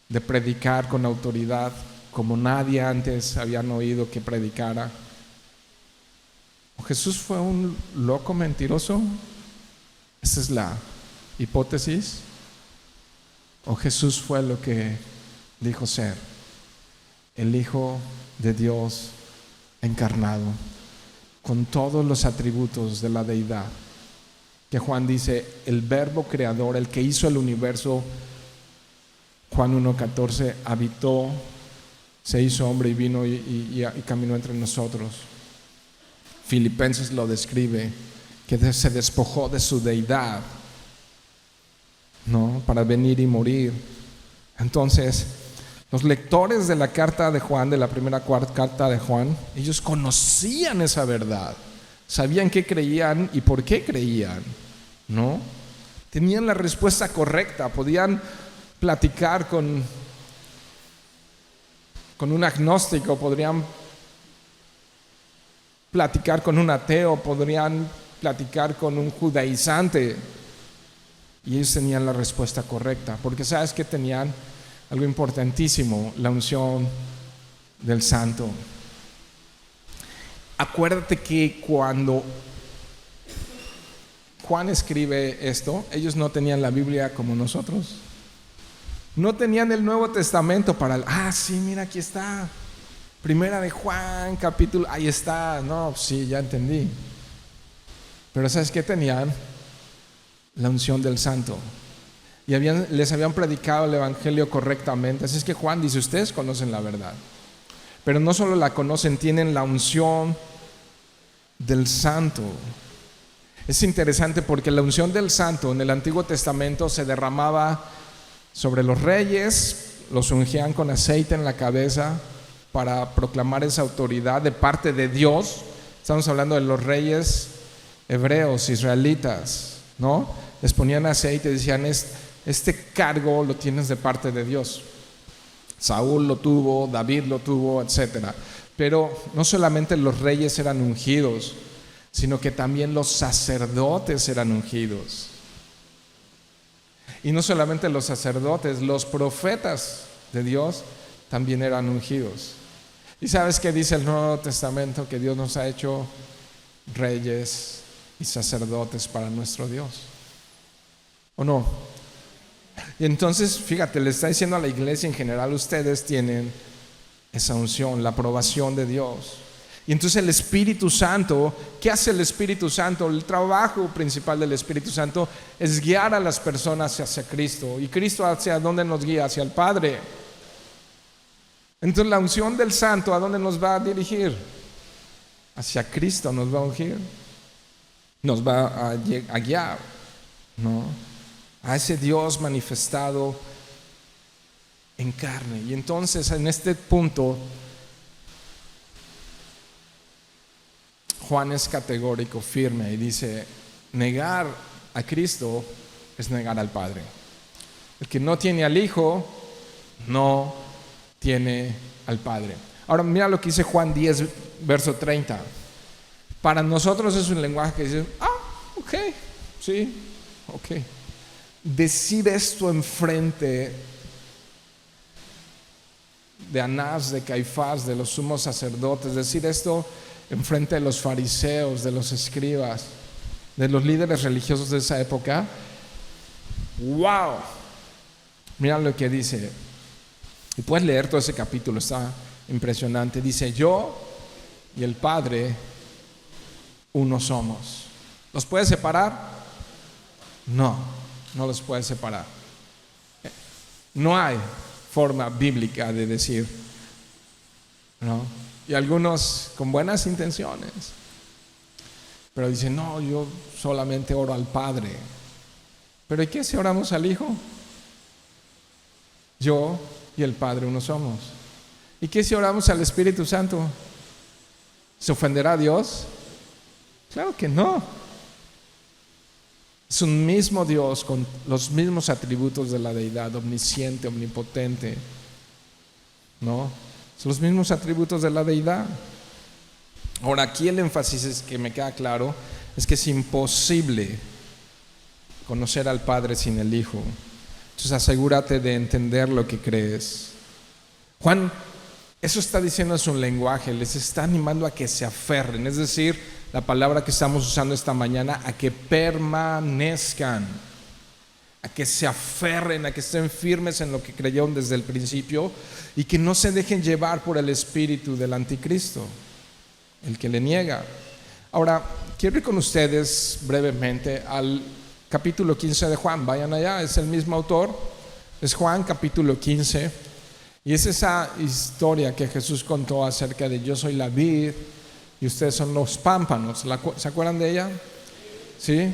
Speaker 1: de predicar con autoridad como nadie antes habían oído que predicara. ¿O Jesús fue un loco mentiroso? Esa es la hipótesis. ¿O Jesús fue lo que dijo ser? El Hijo de Dios encarnado, con todos los atributos de la deidad, que Juan dice, el verbo creador, el que hizo el universo, Juan 1:14, habitó, se hizo hombre y vino y caminó entre nosotros. Filipenses lo describe, que se despojó de su deidad, ¿no?, para venir y morir. Entonces, los lectores de la carta de Juan, de la primera carta de Juan, ellos conocían esa verdad, sabían qué creían y por qué creían, ¿no? Tenían la respuesta correcta, podían platicar con un agnóstico, podrían platicar con un ateo, podrían platicar con un judaizante, y ellos tenían la respuesta correcta, porque ¿sabes qué tenían? Algo importantísimo, la unción del Santo. Acuérdate que cuando Juan escribe esto, ellos no tenían la Biblia como nosotros. No tenían el Nuevo Testamento para sí, mira, aquí está. Primera de Juan, capítulo, ahí está. No, sí, ya entendí. Pero ¿sabes qué tenían? La unción del Santo. Y les habían predicado el Evangelio correctamente. Así es que Juan dice, ustedes conocen la verdad, pero no solo la conocen, tienen la unción del Santo. Es interesante porque la unción del Santo en el Antiguo Testamento se derramaba sobre los reyes, los ungían con aceite en la cabeza para proclamar esa autoridad de parte de Dios. Estamos hablando de los reyes hebreos, israelitas, ¿no? Les ponían aceite y decían, este cargo lo tienes de parte de Dios. Saúl lo tuvo, David lo tuvo, etc. Pero no solamente los reyes eran ungidos, sino que también los sacerdotes eran ungidos. Y no solamente los sacerdotes, los profetas de Dios también eran ungidos. ¿Y sabes qué dice el Nuevo Testamento? Que Dios nos ha hecho reyes y sacerdotes para nuestro Dios. ¿O no? Y entonces, fíjate, le está diciendo a la iglesia en general, ustedes tienen esa unción, la aprobación de Dios. Y entonces el Espíritu Santo, ¿qué hace el Espíritu Santo? El trabajo principal del Espíritu Santo es guiar a las personas hacia Cristo. ¿Y Cristo hacia dónde nos guía? Hacia el Padre. Entonces la unción del Santo, ¿a dónde nos va a dirigir? Hacia Cristo nos va a ungir. Nos va a guiar, ¿no? A ese Dios manifestado en carne. Y entonces en este punto Juan es categórico, firme, y dice: negar a Cristo es negar al Padre. El que no tiene al Hijo no tiene al Padre. Ahora mira lo que dice Juan 10, verso 30. Para nosotros es un lenguaje que dice: ok, sí, ok. Decir esto enfrente de Anás, de Caifás, de los sumos sacerdotes, decir esto enfrente de los fariseos, de los escribas, de los líderes religiosos de esa época. ¡Wow! Mira lo que dice. Y puedes leer todo ese capítulo, está impresionante. Dice: yo y el Padre uno somos. ¿Los puedes separar? No, no los puedes separar. No hay forma bíblica de decir, ¿no? Y algunos con buenas intenciones, pero dicen: no, yo solamente oro al Padre. ¿Pero y qué si oramos al Hijo? Yo y el Padre uno somos. ¿Y qué si oramos al Espíritu Santo? ¿Se ofenderá a Dios? Claro que no. Es un mismo Dios con los mismos atributos de la deidad, omnisciente, omnipotente, ¿no? Son los mismos atributos de la deidad. Ahora, aquí el énfasis es que me queda claro, es que es imposible conocer al Padre sin el Hijo. Entonces asegúrate de entender lo que crees. Juan, eso está diciendo en su lenguaje, les está animando a que se aferren, es decir, la palabra que estamos usando esta mañana, a que permanezcan, a que se aferren, a que estén firmes en lo que creyeron desde el principio y que no se dejen llevar por el espíritu del anticristo, el que le niega. Ahora, quiero ir con ustedes brevemente al capítulo 15 de Juan. Vayan allá, es el mismo autor, es Juan capítulo 15, y es esa historia que Jesús contó acerca de: yo soy la vid y ustedes son los pámpanos. ¿Se acuerdan de ella? ¿Sí?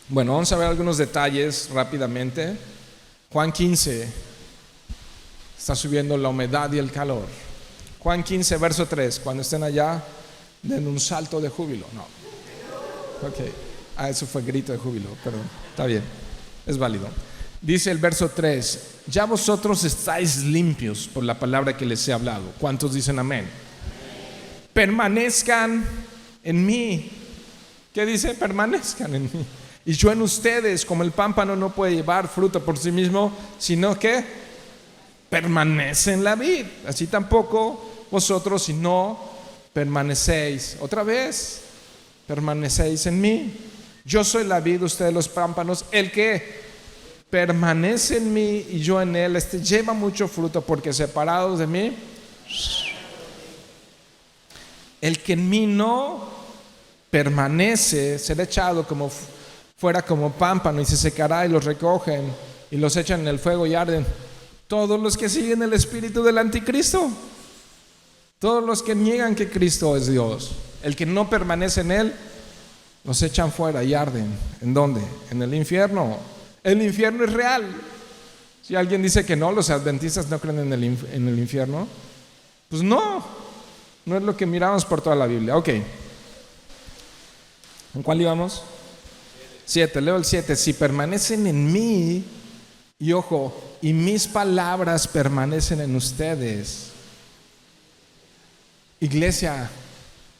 Speaker 1: Bueno, vamos a ver algunos detalles rápidamente. Juan 15, está subiendo la humedad y el calor. Juan 15, verso 3, cuando estén allá, den un salto de júbilo. No. Ok. Eso fue grito de júbilo, pero está bien, es válido. Dice el verso 3: ya vosotros estáis limpios por la palabra que les he hablado. ¿Cuántos dicen amén? Permanezcan en mí. ¿Qué dice? Permanezcan en mí. Y yo en ustedes, como el pámpano no puede llevar fruto por sí mismo, sino que permanece en la vid, así tampoco vosotros si no permanecéis. Otra vez, permanecéis en mí. Yo soy la vid, ustedes los pámpanos. El que permanece en mí y yo en él, lleva mucho fruto, porque separados de mí, el que en mí no permanece será echado como fuera como pámpano y se secará, y los recogen y los echan en el fuego y arden. Todos los que siguen el espíritu del anticristo, todos los que niegan que Cristo es Dios, el que no permanece en él, los echan fuera y arden. ¿En dónde? En el infierno. El infierno es real. Si alguien dice que no, los adventistas no creen en el infierno, pues no es lo que miramos por toda la Biblia. Ok, ¿en cuál íbamos? 7, leo el 7. Si permanecen en mí, y ojo, y mis palabras permanecen en ustedes. Iglesia,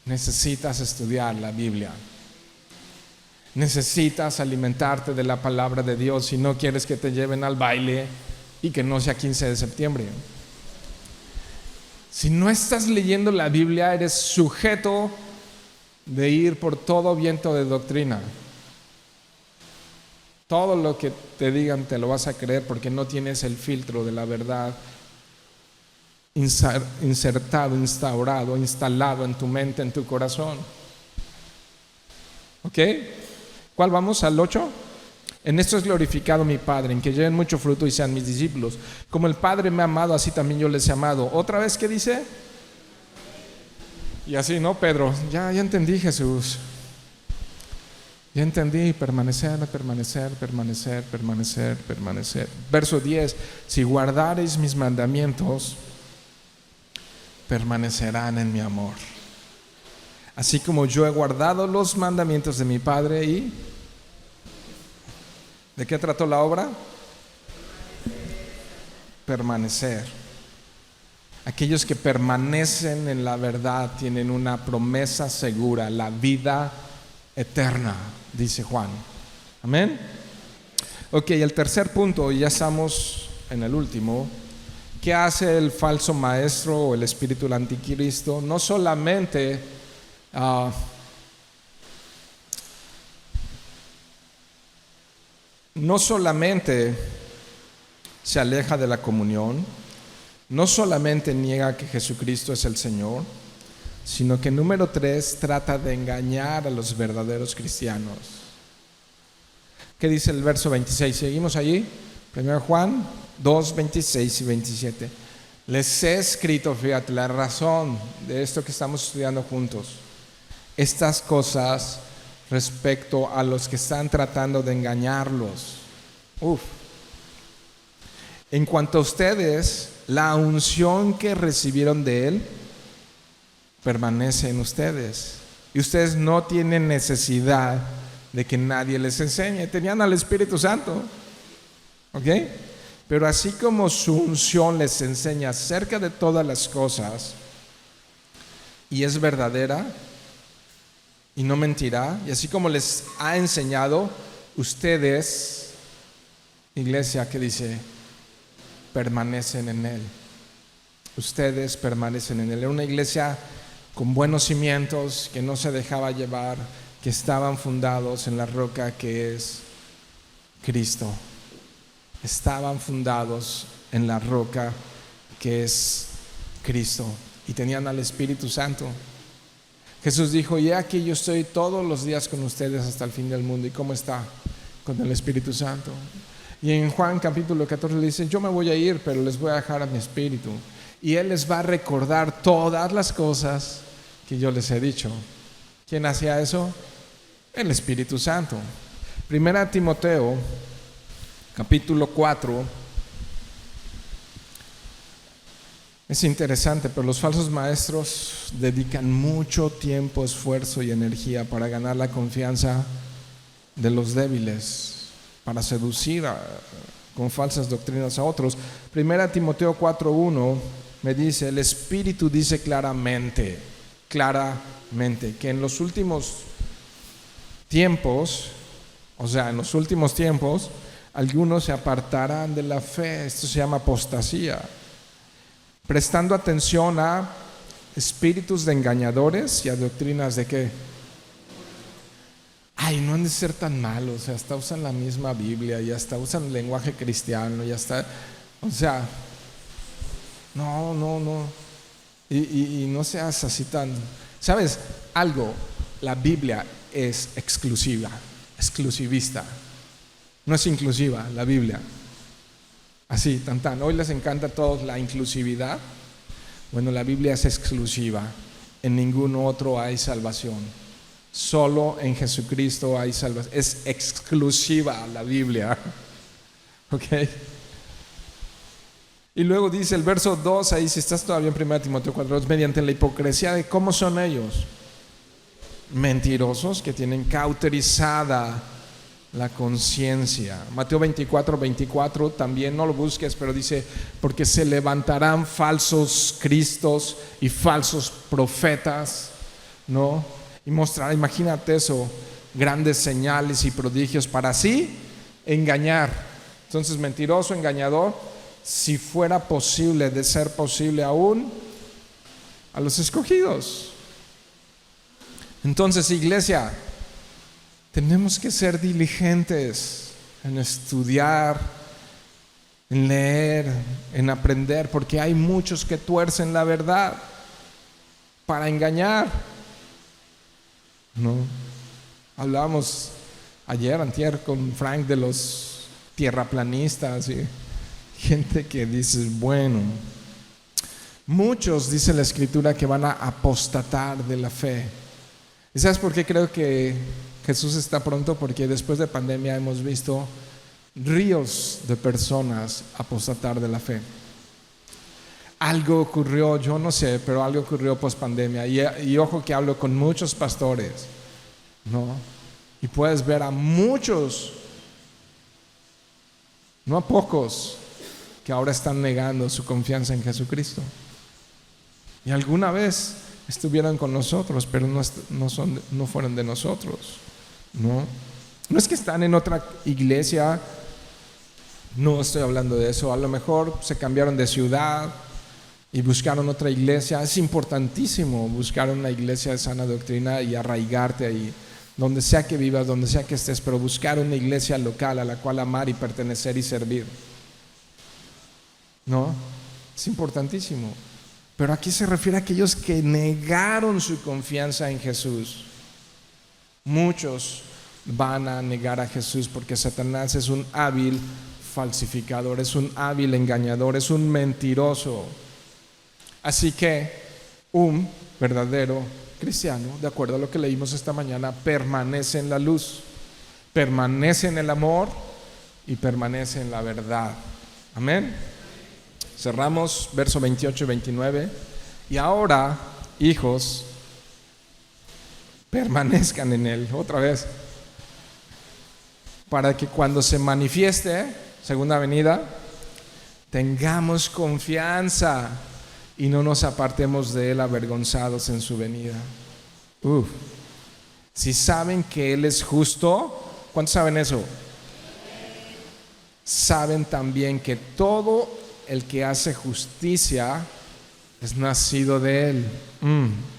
Speaker 1: necesitas estudiar la Biblia. Necesitas alimentarte de la palabra de Dios si no quieres que te lleven al baile y que no sea 15 de septiembre. Si no estás leyendo la Biblia, eres sujeto de ir por todo viento de doctrina. Todo lo que te digan te lo vas a creer porque no tienes el filtro de la verdad insertado, instaurado, instalado en tu mente, en tu corazón. ¿Ok? ¿Cuál vamos? ¿Al 8? En esto es glorificado mi Padre, en que lleven mucho fruto y sean mis discípulos. Como el Padre me ha amado, así también yo les he amado. ¿Otra vez qué dice? Y así, ¿no, Pedro? Ya entendí, Jesús. Ya entendí, permanecer. Verso 10, si guardareis mis mandamientos, permanecerán en mi amor. Así como yo he guardado los mandamientos de mi Padre. ¿Y de qué trató la obra? Permanecer. Aquellos que permanecen en la verdad tienen una promesa segura, la vida eterna, dice Juan. Amén. Ok, el tercer punto, y ya estamos en el último. ¿Qué hace el falso maestro o el espíritu del anticristo? No solamente se aleja de la comunión, no solamente niega que Jesucristo es el Señor, sino que número 3, trata de engañar a los verdaderos cristianos. ¿Qué dice el verso 26? Seguimos allí. 1 Juan 2, 26 y 27. Les he escrito, fíjate, la razón de esto que estamos estudiando juntos, estas cosas respecto a los que están tratando de engañarlos. En cuanto a ustedes, la unción que recibieron de Él permanece en ustedes, y ustedes no tienen necesidad de que nadie les enseñe. Tenían al Espíritu Santo, ¿ok? Pero así como su unción les enseña acerca de todas las cosas y es verdadera y no mentirá, y así como les ha enseñado, ustedes, iglesia, que dice, permanecen en Él. Ustedes permanecen en Él. Era una iglesia con buenos cimientos, que no se dejaba llevar, que estaban fundados en la roca que es Cristo. Estaban fundados en la roca que es Cristo y tenían al Espíritu Santo. Jesús dijo, y aquí yo estoy todos los días con ustedes hasta el fin del mundo. ¿Y cómo está con el Espíritu Santo? Y en Juan capítulo 14 le dice, yo me voy a ir, pero les voy a dejar a mi Espíritu, y Él les va a recordar todas las cosas que yo les he dicho. ¿Quién hacía eso? El Espíritu Santo. 1 Timoteo capítulo 4. Es interesante, pero los falsos maestros dedican mucho tiempo, esfuerzo y energía para ganar la confianza de los débiles, para seducir con falsas doctrinas a otros. 1 Timoteo 4:1 me dice, el Espíritu dice claramente, que en los últimos tiempos, algunos se apartarán de la fe. Esto se llama apostasía, prestando atención a espíritus de engañadores y a doctrinas de qué. No han de ser tan malos, hasta usan la misma Biblia y hasta usan el lenguaje cristiano y hasta, no. Y no seas así tan, ¿sabes algo? La Biblia es exclusivista. No es inclusiva la Biblia. Así, tan. Hoy les encanta a todos la inclusividad. Bueno, la Biblia es exclusiva. En ningún otro hay salvación. Solo en Jesucristo hay salvación. Es exclusiva la Biblia. ¿Ok? Y luego dice el verso 2, ahí si estás todavía en 1 Timoteo 4:2, mediante la hipocresía de cómo son ellos. Mentirosos que tienen cauterizada la conciencia. Mateo 24:24 también, no lo busques, pero dice, porque se levantarán falsos cristos y falsos profetas, ¿no? Y mostrarán, imagínate eso, grandes señales y prodigios para así engañar. Entonces, mentiroso, engañador, si fuera posible, de ser posible aún, a los escogidos. Entonces, iglesia, tenemos que ser diligentes en estudiar, en leer, en aprender, porque hay muchos que tuercen la verdad para engañar. ¿No? Hablábamos ayer, antier, con Frank de los tierraplanistas y gente que dice, bueno, muchos, dice la Escritura, que van a apostatar de la fe. ¿Y sabes por qué creo que Jesús está pronto? Porque después de pandemia hemos visto ríos de personas apostatar de la fe. Algo ocurrió, yo no sé, pero algo ocurrió post pandemia. Y ojo que hablo con muchos pastores, ¿no? Y puedes ver a muchos, no a pocos, que ahora están negando su confianza en Jesucristo. Y alguna vez estuvieron con nosotros, pero no fueron de nosotros, ¿no? No es que están en otra iglesia, no estoy hablando de eso. A lo mejor se cambiaron de ciudad y buscaron otra iglesia. Es importantísimo buscar una iglesia de sana doctrina y arraigarte ahí, donde sea que vivas, donde sea que estés, pero buscar una iglesia local a la cual amar y pertenecer y servir, ¿no? Es importantísimo. Pero aquí se refiere a aquellos que negaron su confianza en Jesús. Muchos van a negar a Jesús porque Satanás es un hábil falsificador, es un hábil engañador, es un mentiroso. Así que un verdadero cristiano, de acuerdo a lo que leímos esta mañana, permanece en la luz, permanece en el amor y permanece en la verdad. Amén. Cerramos verso 28 y 29. Y ahora, hijos, permanezcan en él. Otra vez, para que cuando se manifieste, segunda venida, tengamos confianza y no nos apartemos de él avergonzados en su venida. Si saben que él es justo, ¿cuántos saben eso? Saben también que todo el que hace justicia es nacido de él.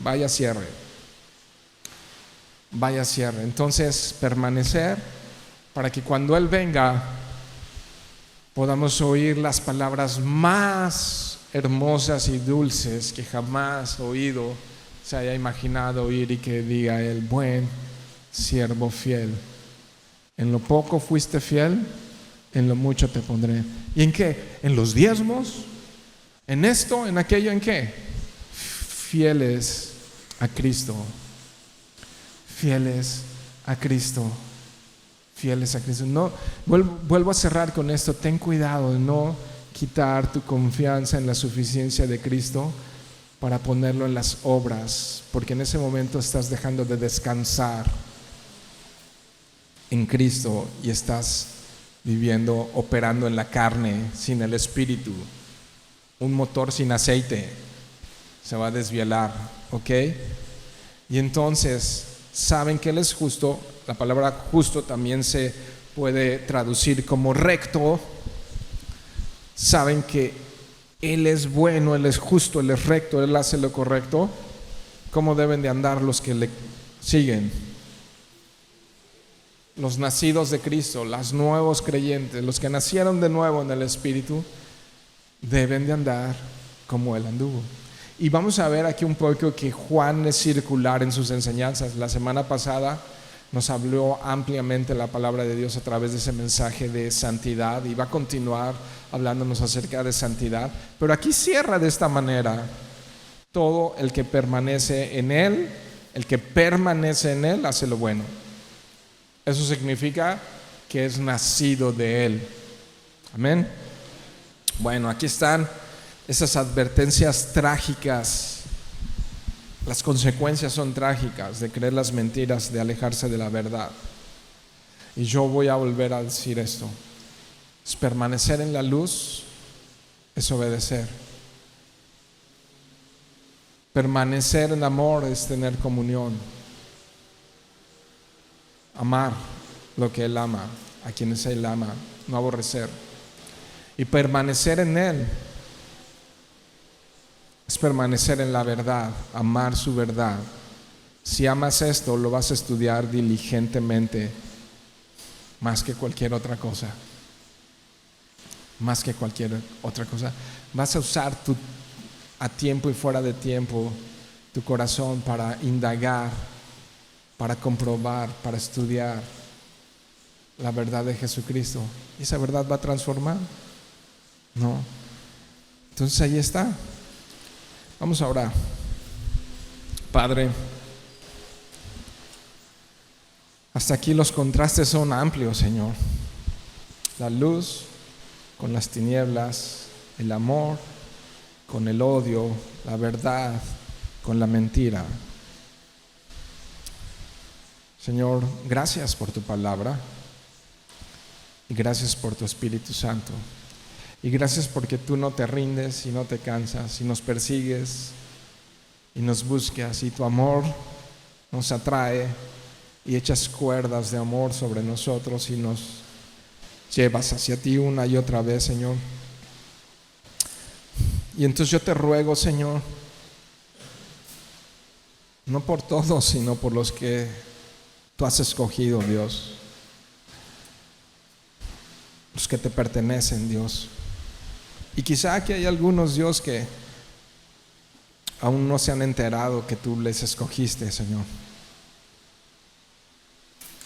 Speaker 1: Vaya cierre. Vaya cierre. Entonces, permanecer para que cuando él venga podamos oír las palabras más hermosas y dulces que jamás oído se haya imaginado oír, y que diga él: buen siervo fiel, en lo poco fuiste fiel, en lo mucho te pondré. ¿Y en qué? En los diezmos, en esto, en aquello, ¿en qué? Fieles a Cristo, fieles a Cristo, fieles a Cristo. No, vuelvo a cerrar con esto. Ten cuidado de no quitar tu confianza en la suficiencia de Cristo para ponerlo en las obras, porque en ese momento estás dejando de descansar en Cristo y estás viviendo, operando en la carne sin el Espíritu. Un motor sin aceite se va a desvielar, ¿ok? Y entonces saben que Él es justo. La palabra justo también se puede traducir como recto. Saben que Él es bueno, Él es justo, Él es recto, Él hace lo correcto. ¿Cómo deben de andar los que le siguen? Los nacidos de Cristo, los nuevos creyentes, los que nacieron de nuevo en el Espíritu, deben de andar como Él anduvo. Y vamos a ver aquí un poco que Juan es circular en sus enseñanzas. La semana pasada nos habló ampliamente la palabra de Dios a través de ese mensaje de santidad, y va a continuar hablándonos acerca de santidad, pero aquí cierra de esta manera: todo el que permanece en Él, el que permanece en Él hace lo bueno. Eso significa que es nacido de Él. Amén. Bueno, aquí están esas advertencias trágicas. Las consecuencias son trágicas de creer las mentiras, de alejarse de la verdad. Y yo voy a volver a decir esto: es permanecer en la luz, es obedecer. Permanecer en amor es tener comunión. amar lo que Él ama, a quienes Él ama, no aborrecer. Y permanecer en Él es permanecer en la verdad, amar su verdad. Si amas esto, lo vas a estudiar diligentemente más que cualquier otra cosa. Más que cualquier otra cosa. Vas a usar a tiempo y fuera de tiempo tu corazón para indagar, para comprobar, para estudiar la verdad de Jesucristo. ¿Y esa verdad va a transformar? No. Entonces ahí está. Vamos a orar. Padre, hasta aquí los contrastes son amplios, Señor. La luz con las tinieblas, el amor con el odio, la verdad con la mentira. Señor, gracias por tu palabra y gracias por tu Espíritu Santo. Y gracias porque tú no te rindes y no te cansas y nos persigues y nos buscas y tu amor nos atrae y echas cuerdas de amor sobre nosotros y nos llevas hacia ti una y otra vez, Señor. Y entonces yo te ruego, Señor, no por todos, sino por los que tú has escogido, Dios, los que te pertenecen, Dios. Y quizá aquí hay algunos, Dios, que aún no se han enterado que tú les escogiste, Señor.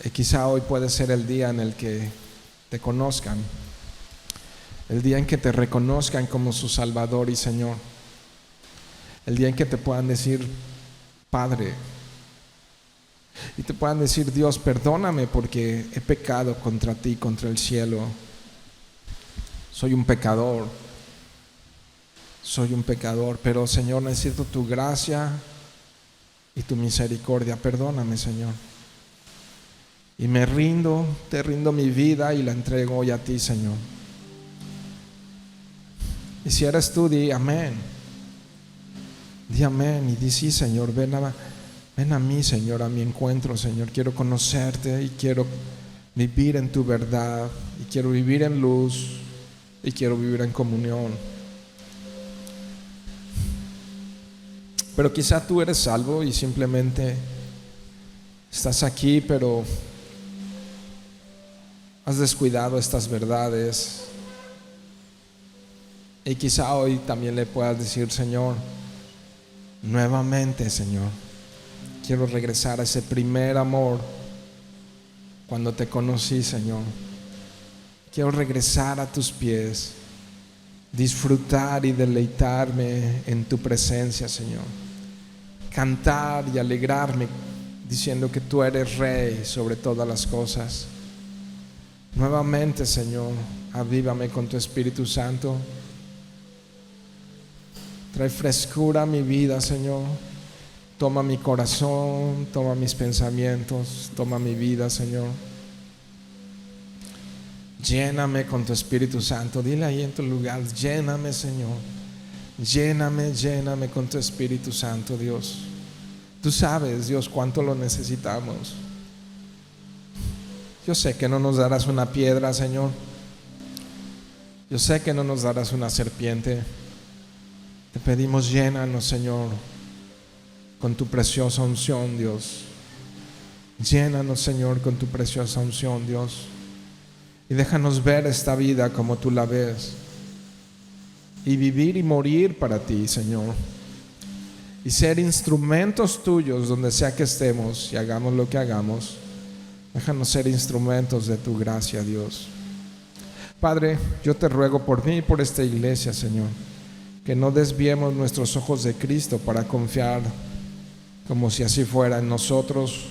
Speaker 1: Y quizá hoy puede ser el día en el que te conozcan, el día en que te reconozcan como su Salvador y Señor, el día en que te puedan decir Padre, y te puedan decir Dios, perdóname porque he pecado contra ti, contra el cielo. Soy un pecador, pero Señor, necesito tu gracia y tu misericordia. Perdóname, Señor. Y me rindo, te rindo mi vida y la entrego hoy a ti, Señor. Y si eres tú, di amén. Di amén y di sí, Señor. Ven a mí, Señor, a mi encuentro, Señor. Quiero conocerte y quiero vivir en tu verdad. Y quiero vivir en luz y quiero vivir en comunión. Pero quizá tú eres salvo y simplemente estás aquí, pero has descuidado estas verdades. Y quizá hoy también le puedas decir, Señor, nuevamente, Señor, quiero regresar a ese primer amor cuando te conocí, Señor. Quiero regresar a tus pies, disfrutar y deleitarme en tu presencia, Señor. Cantar y alegrarme diciendo que tú eres Rey sobre todas las cosas. Nuevamente, Señor, avívame con tu Espíritu Santo. Trae frescura a mi vida, Señor. Toma mi corazón, toma mis pensamientos, toma mi vida, Señor. Lléname con tu Espíritu Santo. Dile ahí en tu lugar, lléname, Señor. Lléname con tu Espíritu Santo, Dios. Tú sabes, Dios, cuánto lo necesitamos. Yo sé que no nos darás una piedra, Señor. Yo sé que no nos darás una serpiente. Te pedimos, llénanos, Señor, con tu preciosa unción, Dios. Llénanos, Señor, con tu preciosa unción, Dios. Y déjanos ver esta vida como tú la ves. Y vivir y morir para ti, Señor. Y ser instrumentos tuyos donde sea que estemos y hagamos lo que hagamos. Déjanos ser instrumentos de tu gracia, Dios. Padre, yo te ruego por mí y por esta iglesia, Señor, que no desviemos nuestros ojos de Cristo para confiar como si así fuera en nosotros,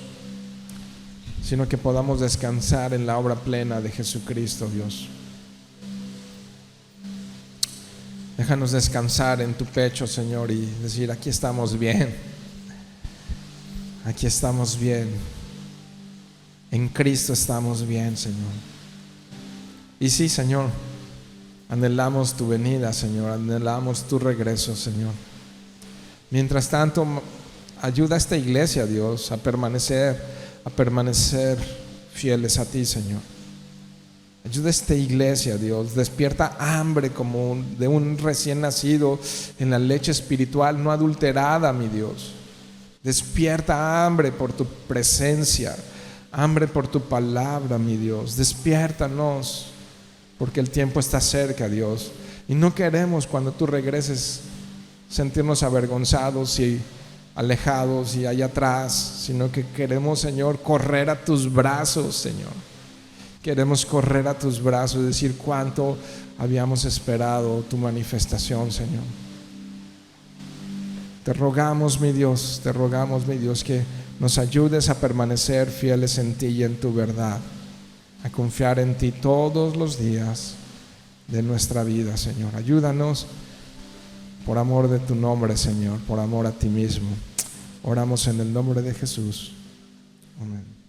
Speaker 1: sino que podamos descansar en la obra plena de Jesucristo, Dios. Déjanos descansar en tu pecho, Señor, y decir, aquí estamos bien. Aquí estamos bien. En Cristo estamos bien, Señor. Y sí, Señor, anhelamos tu venida, Señor. Anhelamos tu regreso, Señor. Mientras tanto, ayuda a esta iglesia, Dios, a permanecer fieles a ti, Señor. Ayuda a esta iglesia, Dios. Despierta hambre como de un recién nacido en la leche espiritual no adulterada, mi Dios. Despierta hambre por tu presencia, hambre por tu palabra, mi Dios. Despiértanos, porque el tiempo está cerca, Dios. Y no queremos, cuando tú regreses, sentirnos avergonzados y alejados y allá atrás, sino que queremos, Señor, correr a tus brazos, Señor. Queremos correr a tus brazos y decir cuánto habíamos esperado tu manifestación, Señor. Te rogamos, mi Dios, que nos ayudes a permanecer fieles en ti y en tu verdad, a confiar en ti todos los días de nuestra vida, Señor. Ayúdanos por amor de tu nombre, Señor, por amor a ti mismo. Oramos en el nombre de Jesús. Amén.